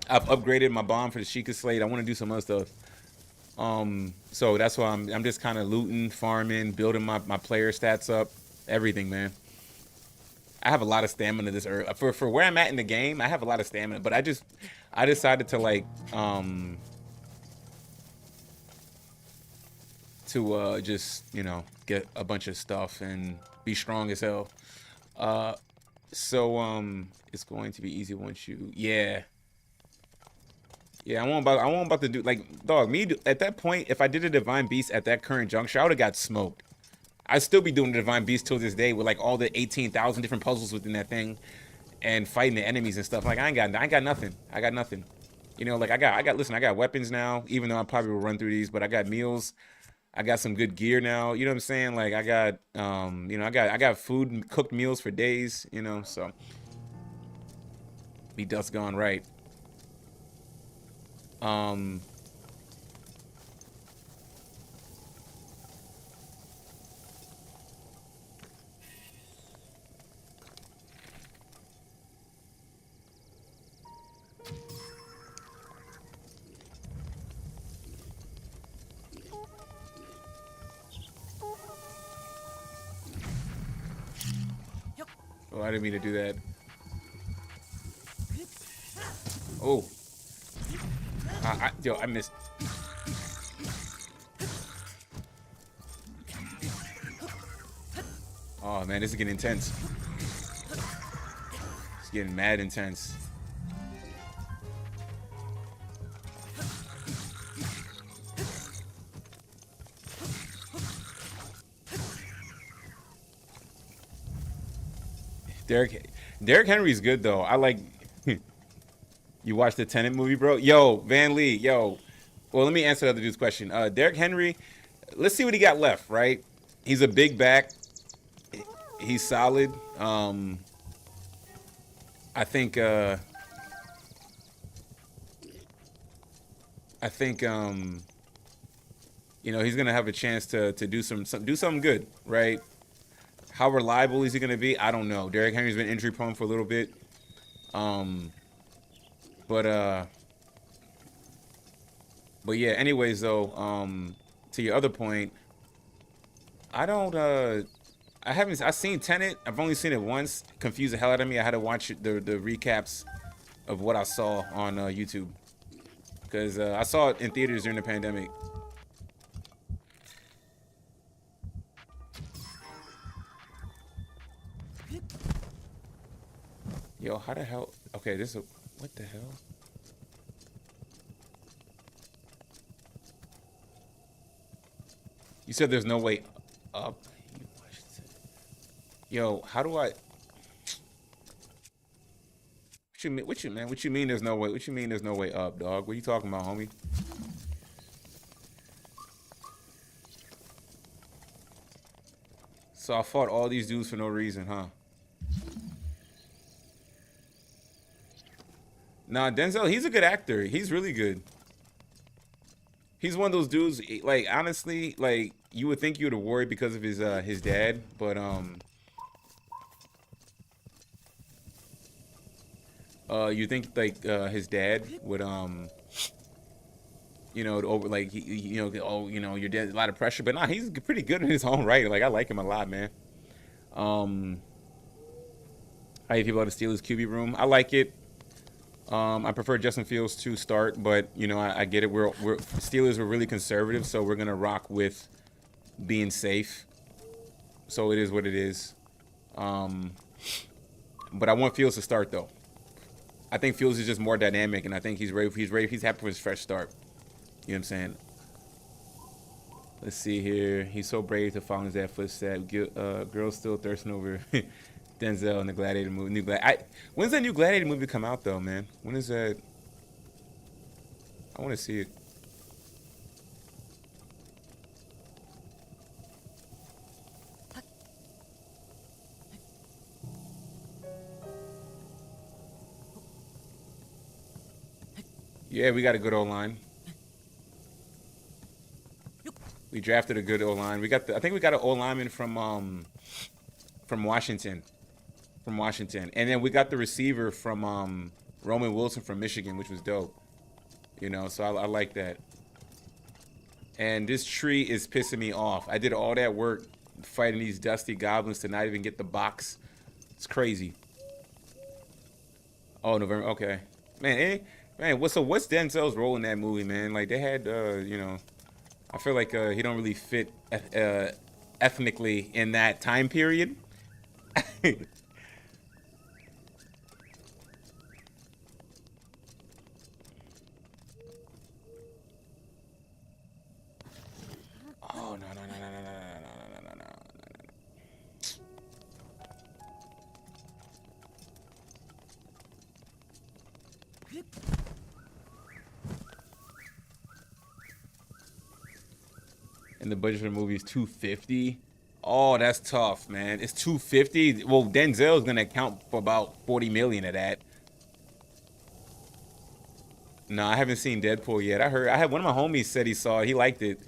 I've upgraded my bomb for the Sheikah Slate. I want to do some other stuff. So that's why I'm just kind of looting, farming, building my player stats up, everything, man. I have a lot of stamina this early. For where I'm at in the game, I have a lot of stamina, but I decided to like just, you know, get a bunch of stuff and be strong as hell. Uh so it's going to be easy once you, yeah. Yeah, I want about to do like, dog, at that point, if I did a divine beast at that current juncture, I would have got smoked. I'd still be doing the divine beast till this day with like all the 18,000 different puzzles within that thing and fighting the enemies and stuff. Like I ain't got nothing. I got nothing. You know, like listen, I got weapons now, even though I probably will run through these, but I got meals. I got some good gear now. You know what I'm saying? Like I got you know, I got food and cooked meals for days, you know, so be dust gone right. Um oh, I didn't mean to do that. Oh, yo, I missed. Oh man, this is getting intense. It's getting mad intense. Derek Derek Henry's good though. I like. You watched the Tenant movie, bro? Yo, Van Lee, yo. Well, let me answer the other dude's question. Derek Henry, let's see what he got left, right? He's a big back. He's solid. I think I think you know, he's gonna have a chance to do do something good, right? How reliable is he gonna be? I don't know. Derrick Henry's been injury prone for a little bit. Um, but but yeah. Anyways, though, to your other point, I don't I haven't. I seen Tenet. I've only seen it once. Confused the hell out of me. I had to watch the recaps of what I saw on YouTube because I saw it in theaters during the pandemic. Yo, how the hell? Okay, this is what the hell? You said there's no way up. Yo, how do I? What you mean? What you man? What you mean? There's no way? What you mean? There's no way up, dog? What are you talking about, homie? So I fought all these dudes for no reason, huh? Nah, Denzel, he's a good actor. He's really good. He's one of those dudes. Like honestly, like you would think you would have worried because of his dad, but you think like his dad would you know over like you know oh you know your dad's a lot of pressure, but nah, he's pretty good in his own right. Like I like him a lot, man. Um, how you feel about the Steelers QB room? I like it. I prefer Justin Fields to start, but you know I get it. We're Steelers were really conservative, so we're gonna rock with being safe. So it is what it is. Um, but I want Fields to start though. I think Fields is just more dynamic, and I think he's ready. He's ready. He's happy for his fresh start. You know what I'm saying? Let's see here. He's so brave to follow his dad footsteps. Girls still thirsting over Denzel in the Gladiator movie. When's that new Gladiator movie come out though, man? When is that? I want to see it. Yeah, we got a good O line. We drafted a good O line. I think we got an O lineman from Washington. From Washington. And then we got the receiver from Roman Wilson from Michigan, which was dope. You know, so I like that. And this tree is pissing me off. I did all that work fighting these dusty goblins to not even get the box. It's crazy. Oh, November. Okay. Man, what's Denzel's role in that movie, man? Like they had you know, I feel like he don't really fit ethnically in that time period. Oh no no no no no no no no no no no. And the budget for the movie is 250. Oh, that's tough, man. It's 250. Well, Denzel's gonna account for about 40 million of that. No, I haven't seen Deadpool yet. I had one of my homies said he saw it. He liked it.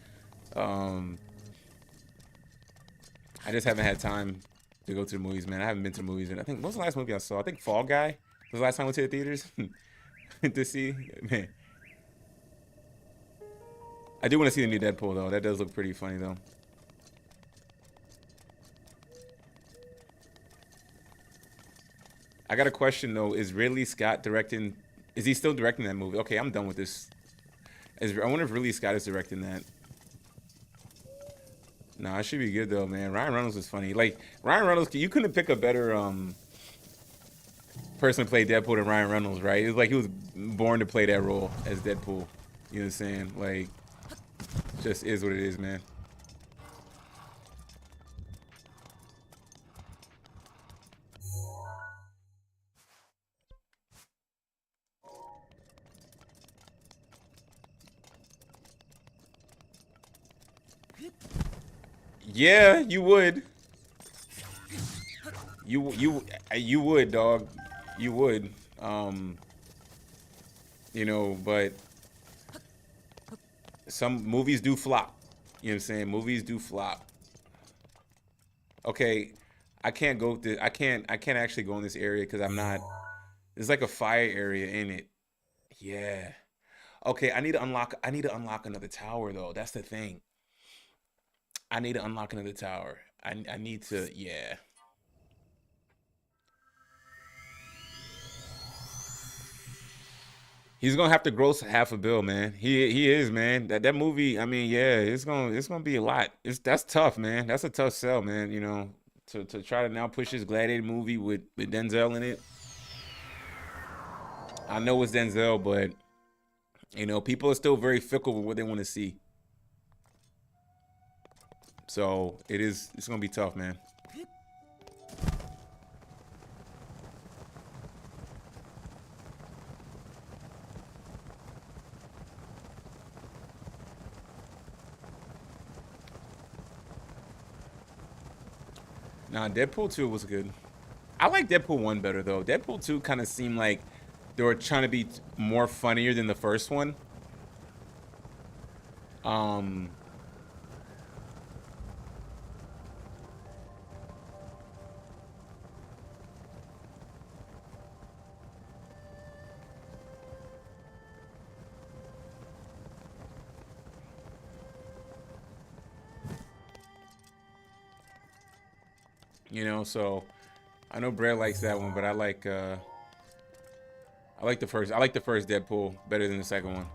Um, I just haven't had time to go to the movies, man. I haven't been to the movies, and I think what was the last movie I saw? I think Fall Guy was the last time I went to the theaters to see. Man, I do want to see the new Deadpool though. That does look pretty funny though. I got a question though. Is Ridley Scott directing? Is he still directing that movie? Okay, I'm done with this. I wonder if Ridley Scott is directing that. Nah, it should be good though, man. Ryan Reynolds is funny. Like Ryan Reynolds, you couldn't pick a better person to play Deadpool than Ryan Reynolds, right? It's like he was born to play that role as Deadpool. You know what I'm saying? Like, just is what it is, man. Yeah, you would. You would, dog. You would. You know, but some movies do flop. You know what I'm saying? Movies do flop. Okay, I can't go. I can't actually go in this area because I'm not. There's like a fire area in it. Yeah. Okay, I need to unlock. I need to unlock another tower though. That's the thing. I need to unlock another tower. I need to. Yeah. He's gonna have to gross half a bill, man. He is, man. That movie. I mean, yeah, it's gonna be a lot. It's that's tough, man. That's a tough sell, man. You know, to try to now push this Gladiator movie with Denzel in it. I know it's Denzel, but you know, people are still very fickle with what they want to see. So it is. It's gonna be tough, man. Nah, Deadpool 2 was good. I like Deadpool 1 better though. Deadpool 2 kind of seemed like they were trying to be more funnier than the first one. Um, you know, so I know Brad likes that one, but I like the first Deadpool better than the second one.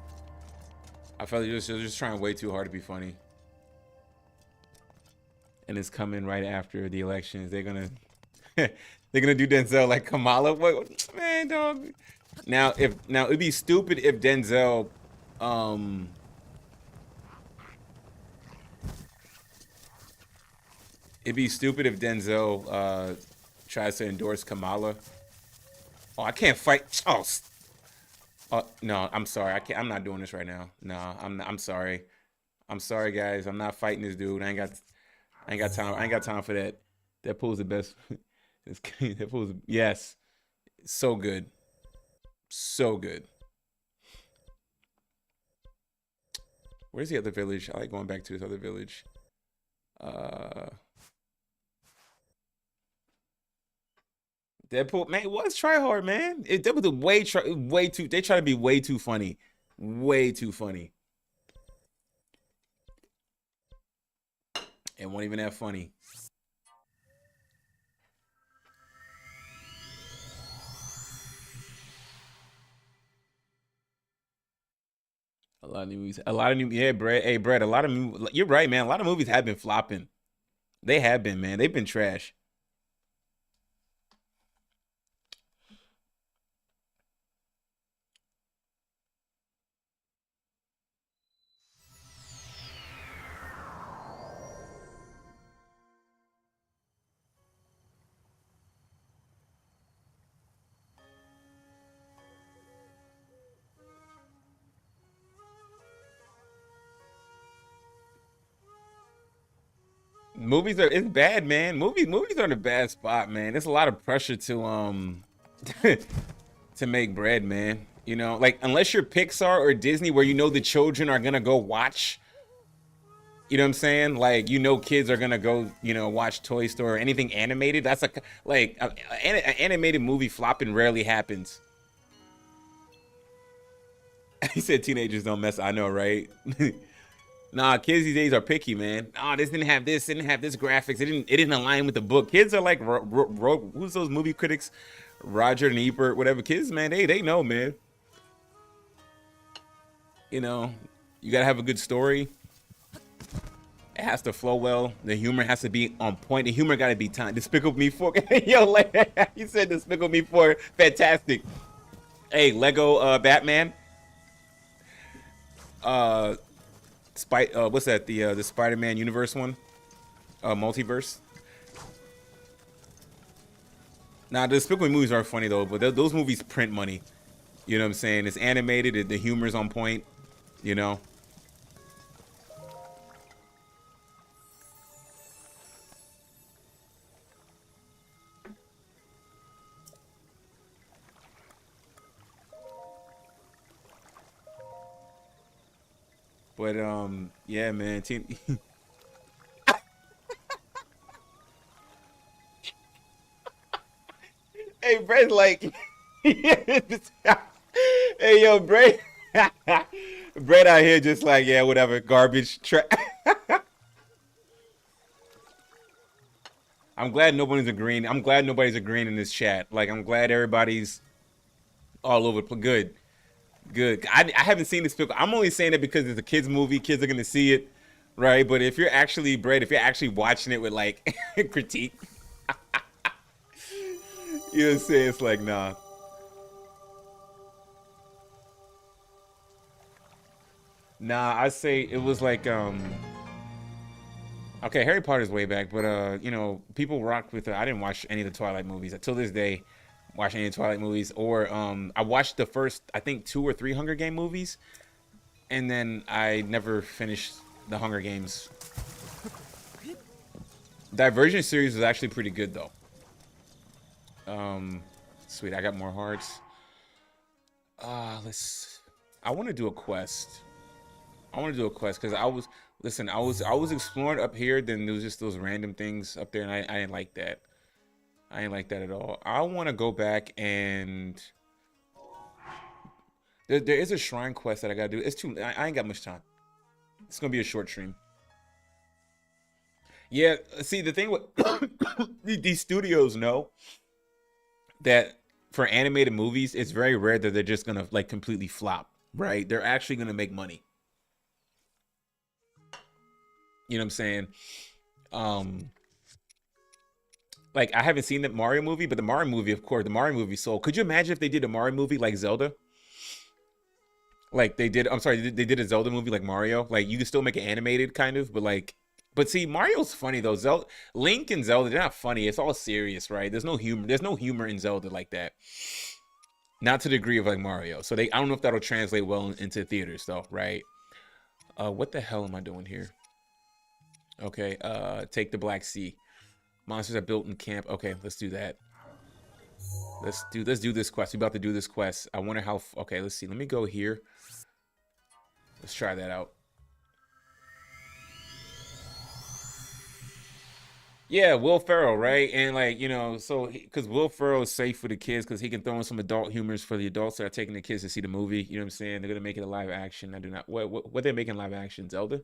I felt like they're just trying way too hard to be funny. And it's coming right after the elections. They're gonna they're gonna do Denzel like Kamala. What man, dog? Now it'd be stupid if Denzel um it'd be stupid if Denzel tries to endorse Kamala. Oh, I can't fight. Oh no, I'm sorry. I can't. I'm not doing this right now. No, I'm. I'm sorry. I'm sorry, guys. I'm not fighting this dude. I ain't got time. I ain't got time for that. That pulls the best. That pulls. Yes, so good, so good. Where's the other village? I like going back to this other village. Uh, Deadpool, man, it was try hard, man. That was a way too. They try to be way too funny, way too funny. It wasn't even that funny. A lot of new movies. A lot of new. Yeah, Brett. Hey, Brett. A lot of. You're right, man. A lot of movies have been flopping. They have been, man. They've been trash. Movies are. It's bad, man. Movies are in a bad spot, man. There's a lot of pressure to make bread, man. You know, like unless you're Pixar or Disney, where you know the children are gonna go watch. You know what I'm saying? Like you know, kids are gonna go, you know, watch Toy Story or anything animated. That's a like an animated movie flopping rarely happens. He said teenagers don't mess. I know, right? Nah, kids these days are picky, man. Oh, this didn't have this, didn't have this graphics. It didn't align with the book. Kids are like, who's those movie critics? Roger and Ebert, whatever. Kids, man, they know, man. You know, you gotta have a good story. It has to flow well. The humor has to be on point. The humor gotta be time. Despicable Me 4. Yo, like, you said Despicable Me 4. Fantastic. Hey, Lego Batman. Uh, what's that? The Spider-Man universe one, multiverse. Now the Despicable Me movies are funny though, but those movies print money. You know what I'm saying? It's animated. The humor's on point. You know. But yeah, man. Team. Hey, Brett, like, hey, yo, Brett, Brett out here just like, yeah, whatever, garbage. I'm glad nobody's agreeing. I'm glad nobody's agreeing in this chat. Like, I'm glad everybody's all over. Good, good. I haven't seen this film. I'm only saying it because it's a kids movie. Kids are gonna see it, right? But if you're actually Brett, if you're actually watching it with like critique, you know what I'm saying? It's like, nah. Nah, I say it was like okay, Harry Potter's way back, but you know, people rock with I didn't watch any of the Twilight movies until this day. Watch any of the Twilight movies, or I watched the first I think 2 or 3 Hunger Game movies, and then I never finished the Hunger Games. Divergent series was actually pretty good though. Sweet, I got more hearts. Let's. I want to do a quest. I want to do a quest because I was listen. I was exploring up here. Then there was just those random things up there, and I didn't like that. I ain't like that at all. I want to go back and there is a shrine quest that I gotta do. It's too. I ain't got much time. It's gonna be a short stream. Yeah. See, the thing with these studios know that for animated movies, it's very rare that they're just gonna like completely flop. Right? They're actually gonna make money. You know what I'm saying? Um, like I haven't seen the Mario movie, but the Mario movie, of course, the Mario movie sold. Could you imagine if they did a Mario movie like Zelda? Like they did. I'm sorry, they did a Zelda movie like Mario. Like you can still make it animated, kind of, but like, but see, Mario's funny though. Zelda, Link and Zelda, they're not funny. It's all serious, right? There's no humor. There's no humor in Zelda like that. Not to the degree of like Mario. So they, I don't know if that'll translate well into theaters though, right? What the hell am I doing here? Okay, take the Black Sea. Monsters are built in camp. Okay, let's do that. Let's do this quest. We're about to do this quest. I wonder how. Okay, let's see. Let me go here. Let's try that out. Yeah, Will Ferrell, right? And like, you know, so because Will Ferrell is safe for the kids because he can throw in some adult humors for the adults that are taking the kids to see the movie. You know what I'm saying? They're gonna make it a live action. I do not. What they're making live action? Zelda?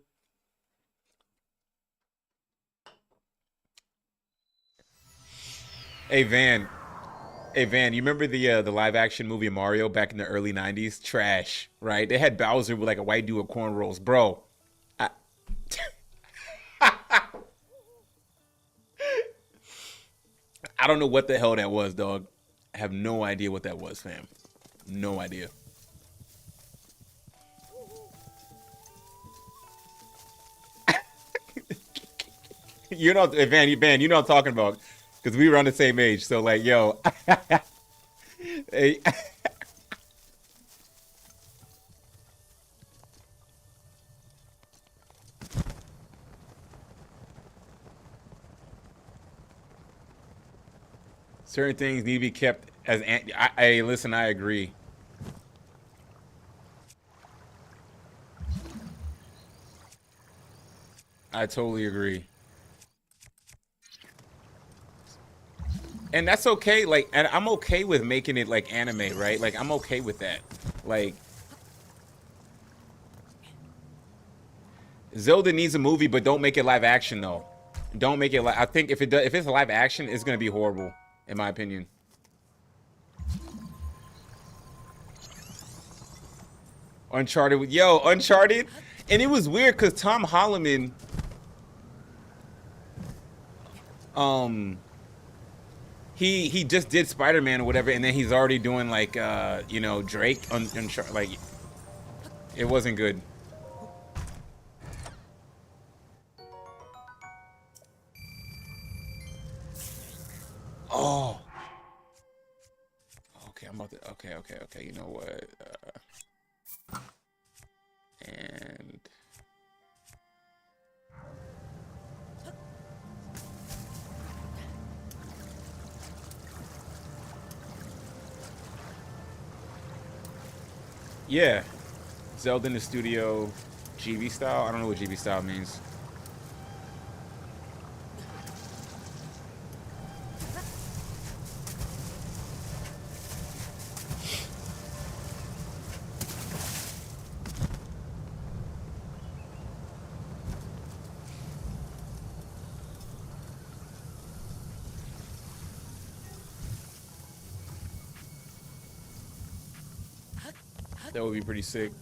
Hey Van, hey Van, you remember the live action movie Mario back in the early '90s? Trash, right? They had Bowser with like a white dude with cornrows, bro. I, I don't know what the hell that was, dog. I have no idea what that was, fam. No idea. You know, Van, you know what I'm talking about, because we were on the same age. So like, yo, hey, certain things need to be kept as. Listen, I agree. I totally agree. And that's okay. Like, and I'm okay with making it like anime, right? Like, I'm okay with that. Like, Zelda needs a movie, but don't make it live action though. Don't make it like. I think if it does, if it's a live action, it's gonna be horrible, in my opinion. Uncharted, yo, Uncharted, and it was weird because Tom Holloman, um, he just did Spider Man or whatever, and then he's already doing like you know, Drake on Uncharted. Like, it wasn't good. Oh, okay, I'm about to. Okay, okay, okay. You know what? And yeah, Zelda in the studio, GB style? I don't know what GB style means. That would be pretty sick.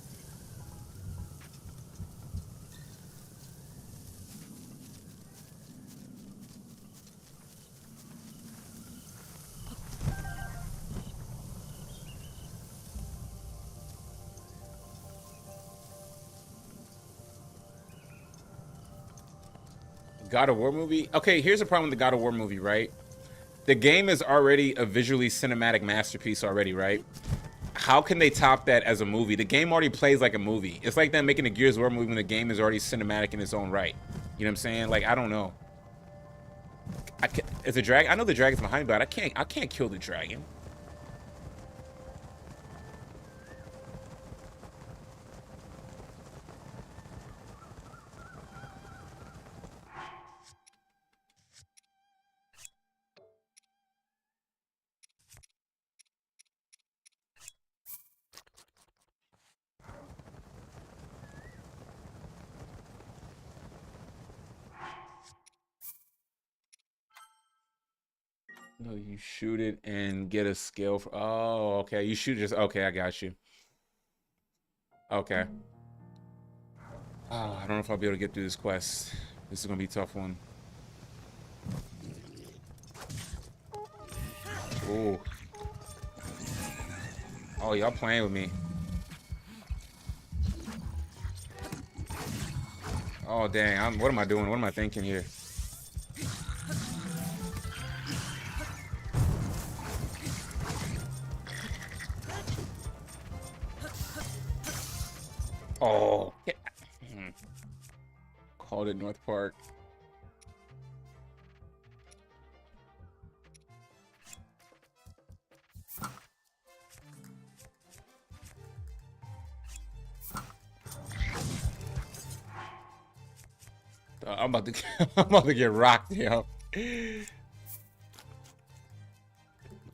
God of War movie? Okay, here's the problem with the God of War movie, right? The game is already a visually cinematic masterpiece already, right? How can they top that as a movie? The game already plays like a movie. It's like them making a Gears of War movie when the game is already cinematic in its own right. You know what I'm saying? Like, I don't know. Is a dragon? I know the dragon's behind me, but I can't kill the dragon. No, you shoot it and get a skill for. Oh, okay. You shoot just. Okay, I got you. Okay. Oh, I don't know if I'll be able to get through this quest. This is gonna be a tough one. Ooh. Oh, y'all playing with me. Oh, dang. What am I doing? What am I thinking here? Oh. Yeah. Called it North Park. I'm about to I'm about to get rocked, yo.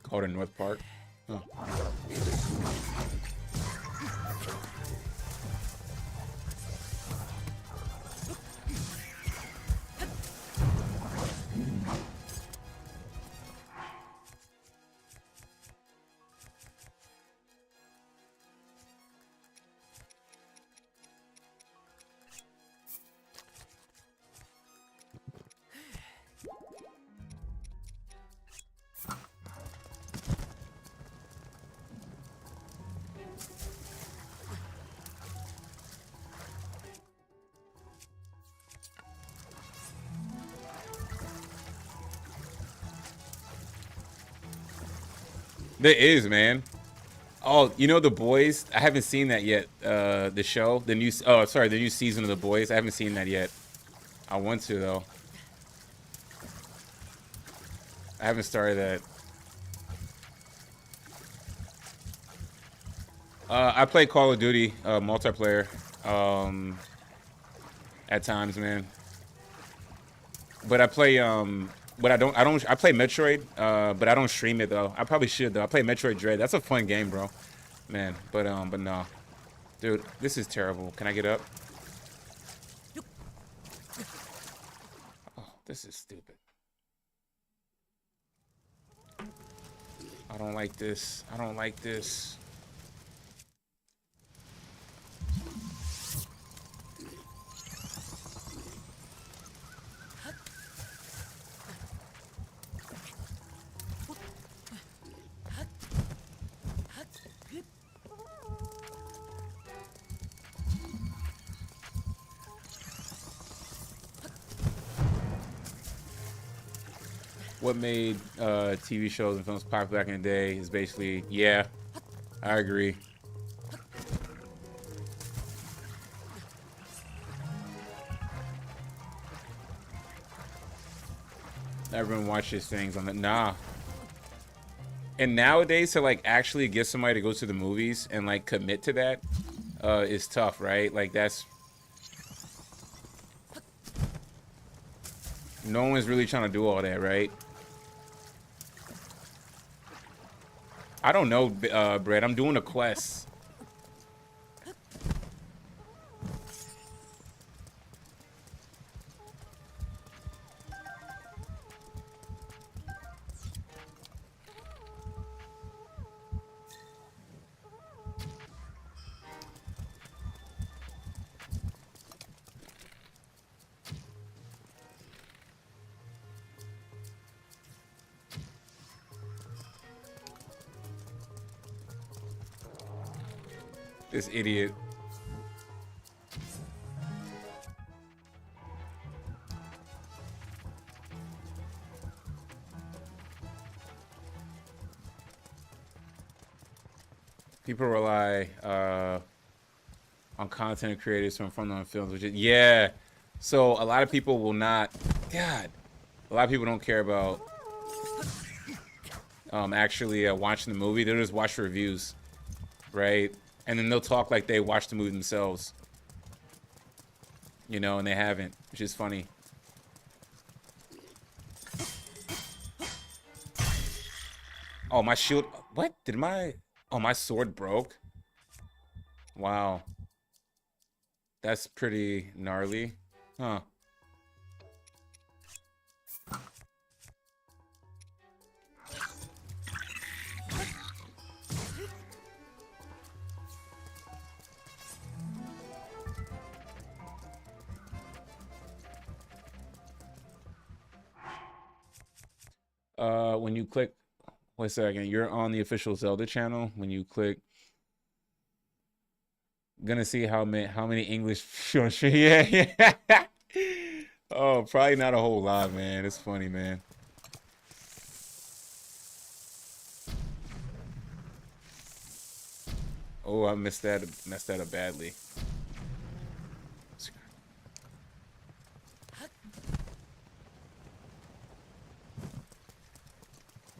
Called it North Park. Oh. There is, man. Oh, you know The Boys? I haven't seen that yet. The show, the new the new season of The Boys. I haven't seen that yet. I want to though. I haven't started that. I play Call of Duty multiplayer at times, man. But I play I play Metroid, but I don't stream it though. I probably should though. I play Metroid Dread. That's a fun game, bro. Man, but no. Dude, this is terrible. Can I get up? Oh, this is stupid. I don't like this. I don't like this. What made TV shows and films popular back in the day is basically, yeah, I agree. Everyone watches things on the nah. And nowadays, to like actually get somebody to go to the movies and like commit to that is tough, right? Like that's No one's really trying to do all that, right? I don't know, Brett. I'm doing a quest. This idiot. People rely on content creators from on films, which is yeah. So a lot of people will not. God, a lot of people don't care about actually watching the movie. They'll just watch the reviews, right? And then they'll talk like they watched the movie themselves, you know, and they haven't, which is funny. Oh, my shield. What did my? Oh, my sword broke. Wow, that's pretty gnarly, huh? When you click, wait a second, you're on the official Zelda channel. When you click, gonna see how many English shows. Yeah, yeah. Oh, probably not a whole lot, man. It's funny, man. Oh, I messed that up badly.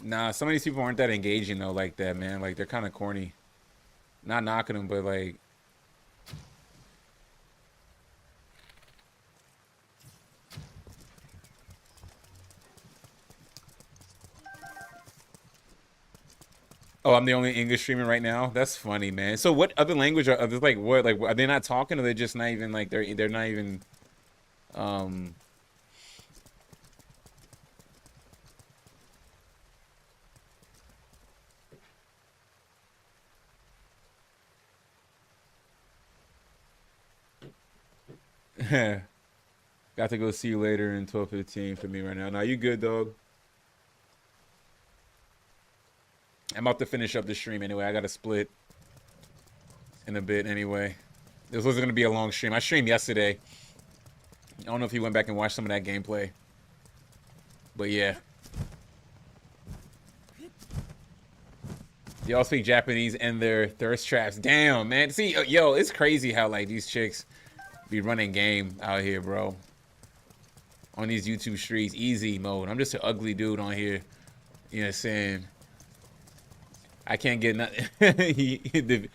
Nah, some of these people aren't that engaging though, like that, man. Like they're kind of corny. Not knocking them, but like, oh, I'm the only English streamer right now. That's funny, man. So what other language are they like? What like are they not talking? Or they just not even like they're not even um. Got to go see you later in 12:15 for me right now. Now you good, dog? I'm about to finish up the stream anyway. I got to split in a bit anyway. This wasn't gonna be a long stream. I streamed yesterday. I don't know if you went back and watched some of that gameplay, but yeah. They all speak Japanese and their thirst traps. Damn, man. See, yo, it's crazy how like these chicks be running game out here, bro. On these YouTube streets, easy mode. I'm just an ugly dude on here. You know what I'm saying? I can't get nothing.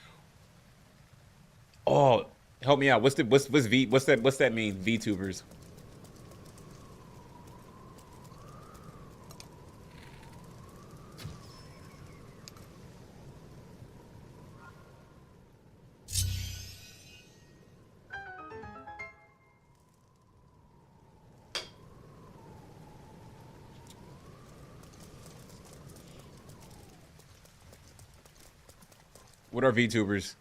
Oh, help me out. What's that mean? VTubers. What are VTubers?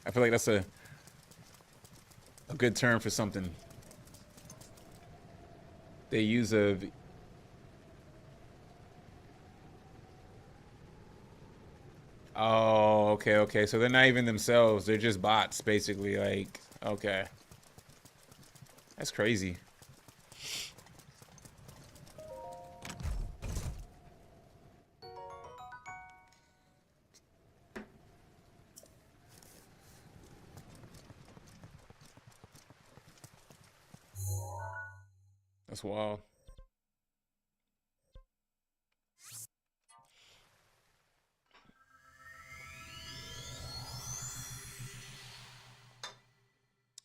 I feel like that's a good term for something. They use a. Oh, okay, okay. So they're not even themselves. They're just bots, basically. Like, okay. That's crazy. That's wild.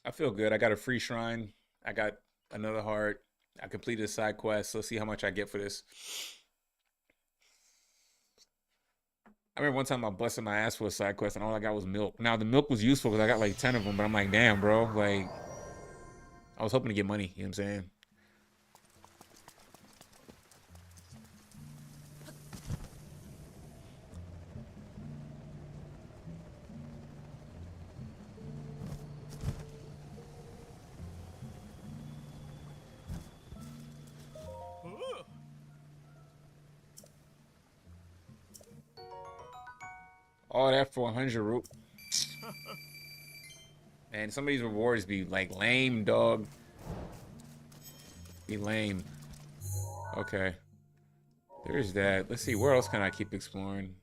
I feel good. I got a free shrine. I got another heart. I completed a side quest. Let's see how much I get for this. I remember one time I busted my ass for a side quest and all I got was milk. Now the milk was useful because I got like 10 of them, but I'm like, damn, bro. Like, I was hoping to get money. You know what I'm saying? All that for 100 root. Man, some of these rewards be like lame, dog. Be lame. Okay. There's that. Let's see, where else can I keep exploring?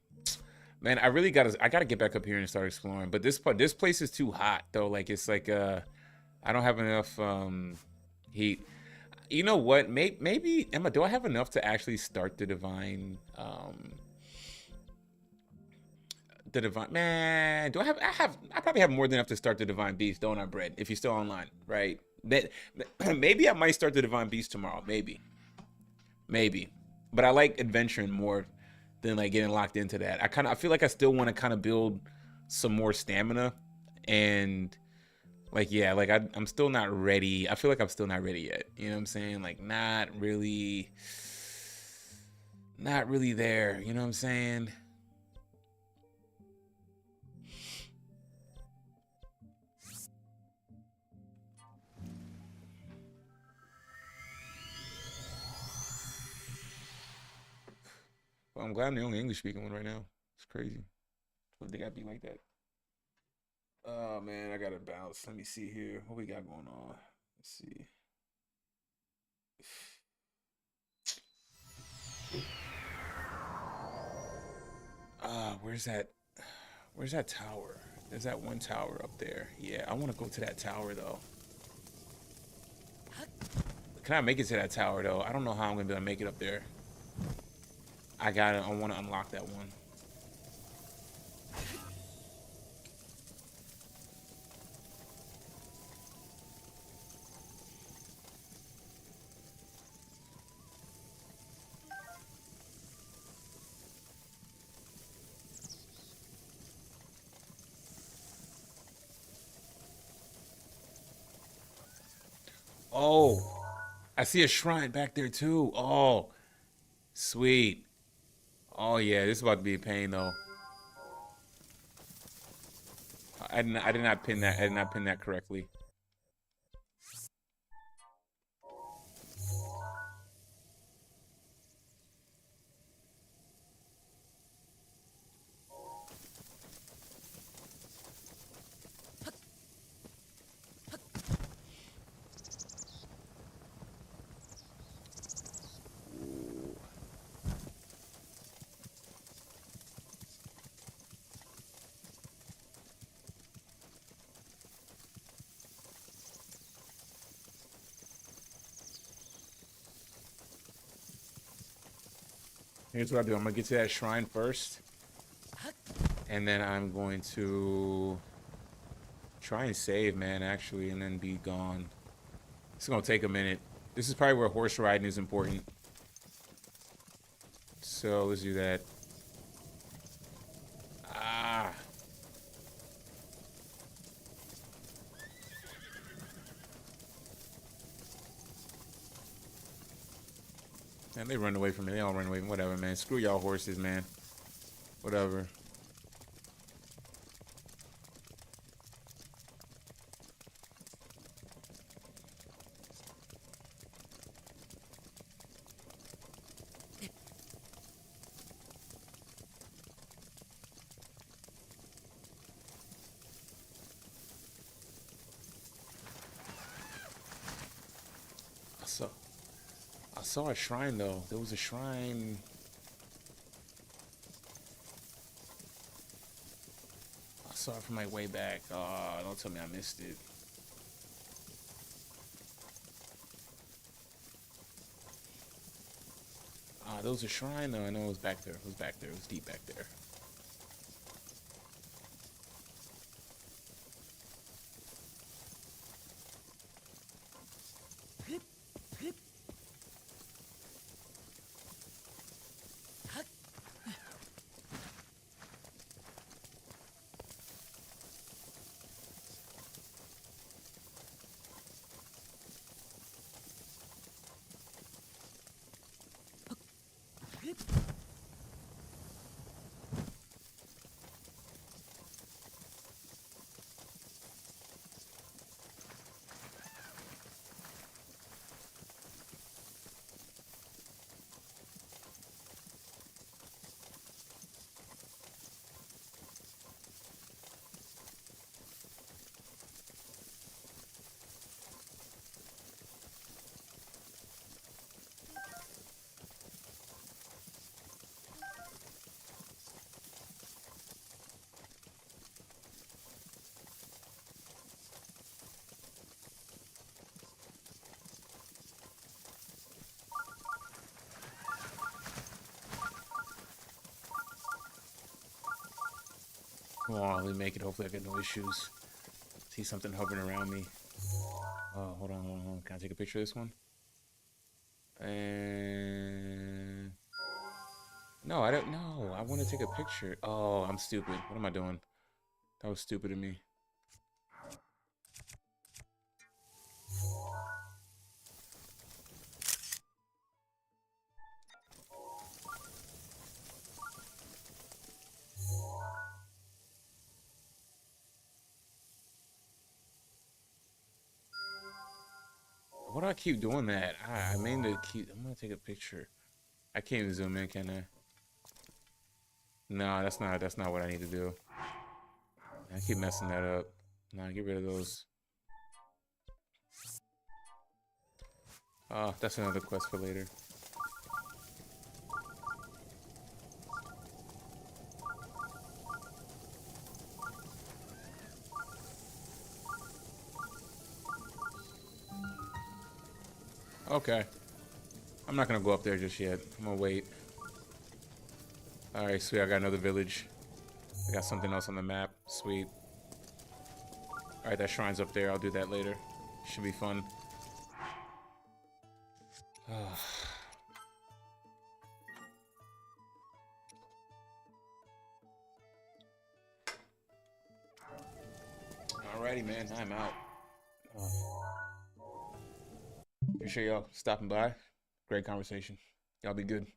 Man, I gotta get back up here and start exploring. But this place is too hot though. Like it's like I don't have enough heat. You know what? Maybe Emma, do I have enough to actually start the divine man? Do I probably have more than enough to start the divine beast, don't I, Bread? If you're still online, right? That maybe I might start the divine beast tomorrow. Maybe. But I like adventuring more than like getting locked into that. I feel like I still want to kind of build some more stamina and like yeah, like I'm still not ready. I feel like I'm still not ready yet. You know what I'm saying? Like not really there. You know what I'm saying? Well, I'm glad I'm the only English speaking one right now. It's crazy. But they gotta be like that. Oh man, I gotta bounce. Let me see here. What we got going on? Let's see. Where's that? Where's that tower? There's that one tower up there. Yeah, I want to go to that tower though. Can I make it to that tower though? I don't know how I'm gonna be able to make it up there. I want to unlock that one. Oh, I see a shrine back there too. Oh, sweet. Oh yeah, this is about to be a pain though. I did not pin that. I did not pin that correctly. Here's what I do. I'm gonna get to that shrine first, and then I'm going to try and save, man, actually, and then be gone. It's gonna take a minute. This is probably where horse riding is important. So let's do that. Ah. Man, they run away from me. They all run away. Whatever, man. Screw y'all horses, man. Whatever. I saw, I saw a shrine though. There was a shrine. I saw it from like way back. Oh, don't tell me I missed it. Ah, there was a shrine though. I know it was back there. It was back there. It was deep back there. Come on, let me make it. Hopefully I get no issues. See something hovering around me. Oh, hold on, hold on, hold on. Can I take a picture of this one? And no, I don't know. I want to take a picture. Oh, I'm stupid. What am I doing? That was stupid of me. Why do I keep doing that? I mean to keep. I'm gonna take a picture. I can't even zoom in, can I? No, that's not what I need to do. I keep messing that up. Nah, get rid of those. Oh, that's another quest for later. Okay. I'm not gonna go up there just yet. I'm gonna wait. Alright, sweet, I got another village. I got something else on the map. Sweet. Alright, that shrine's up there. I'll do that later. Should be fun. Alrighty, man. I'm out. Appreciate y'all stopping by. Great conversation. Y'all be good.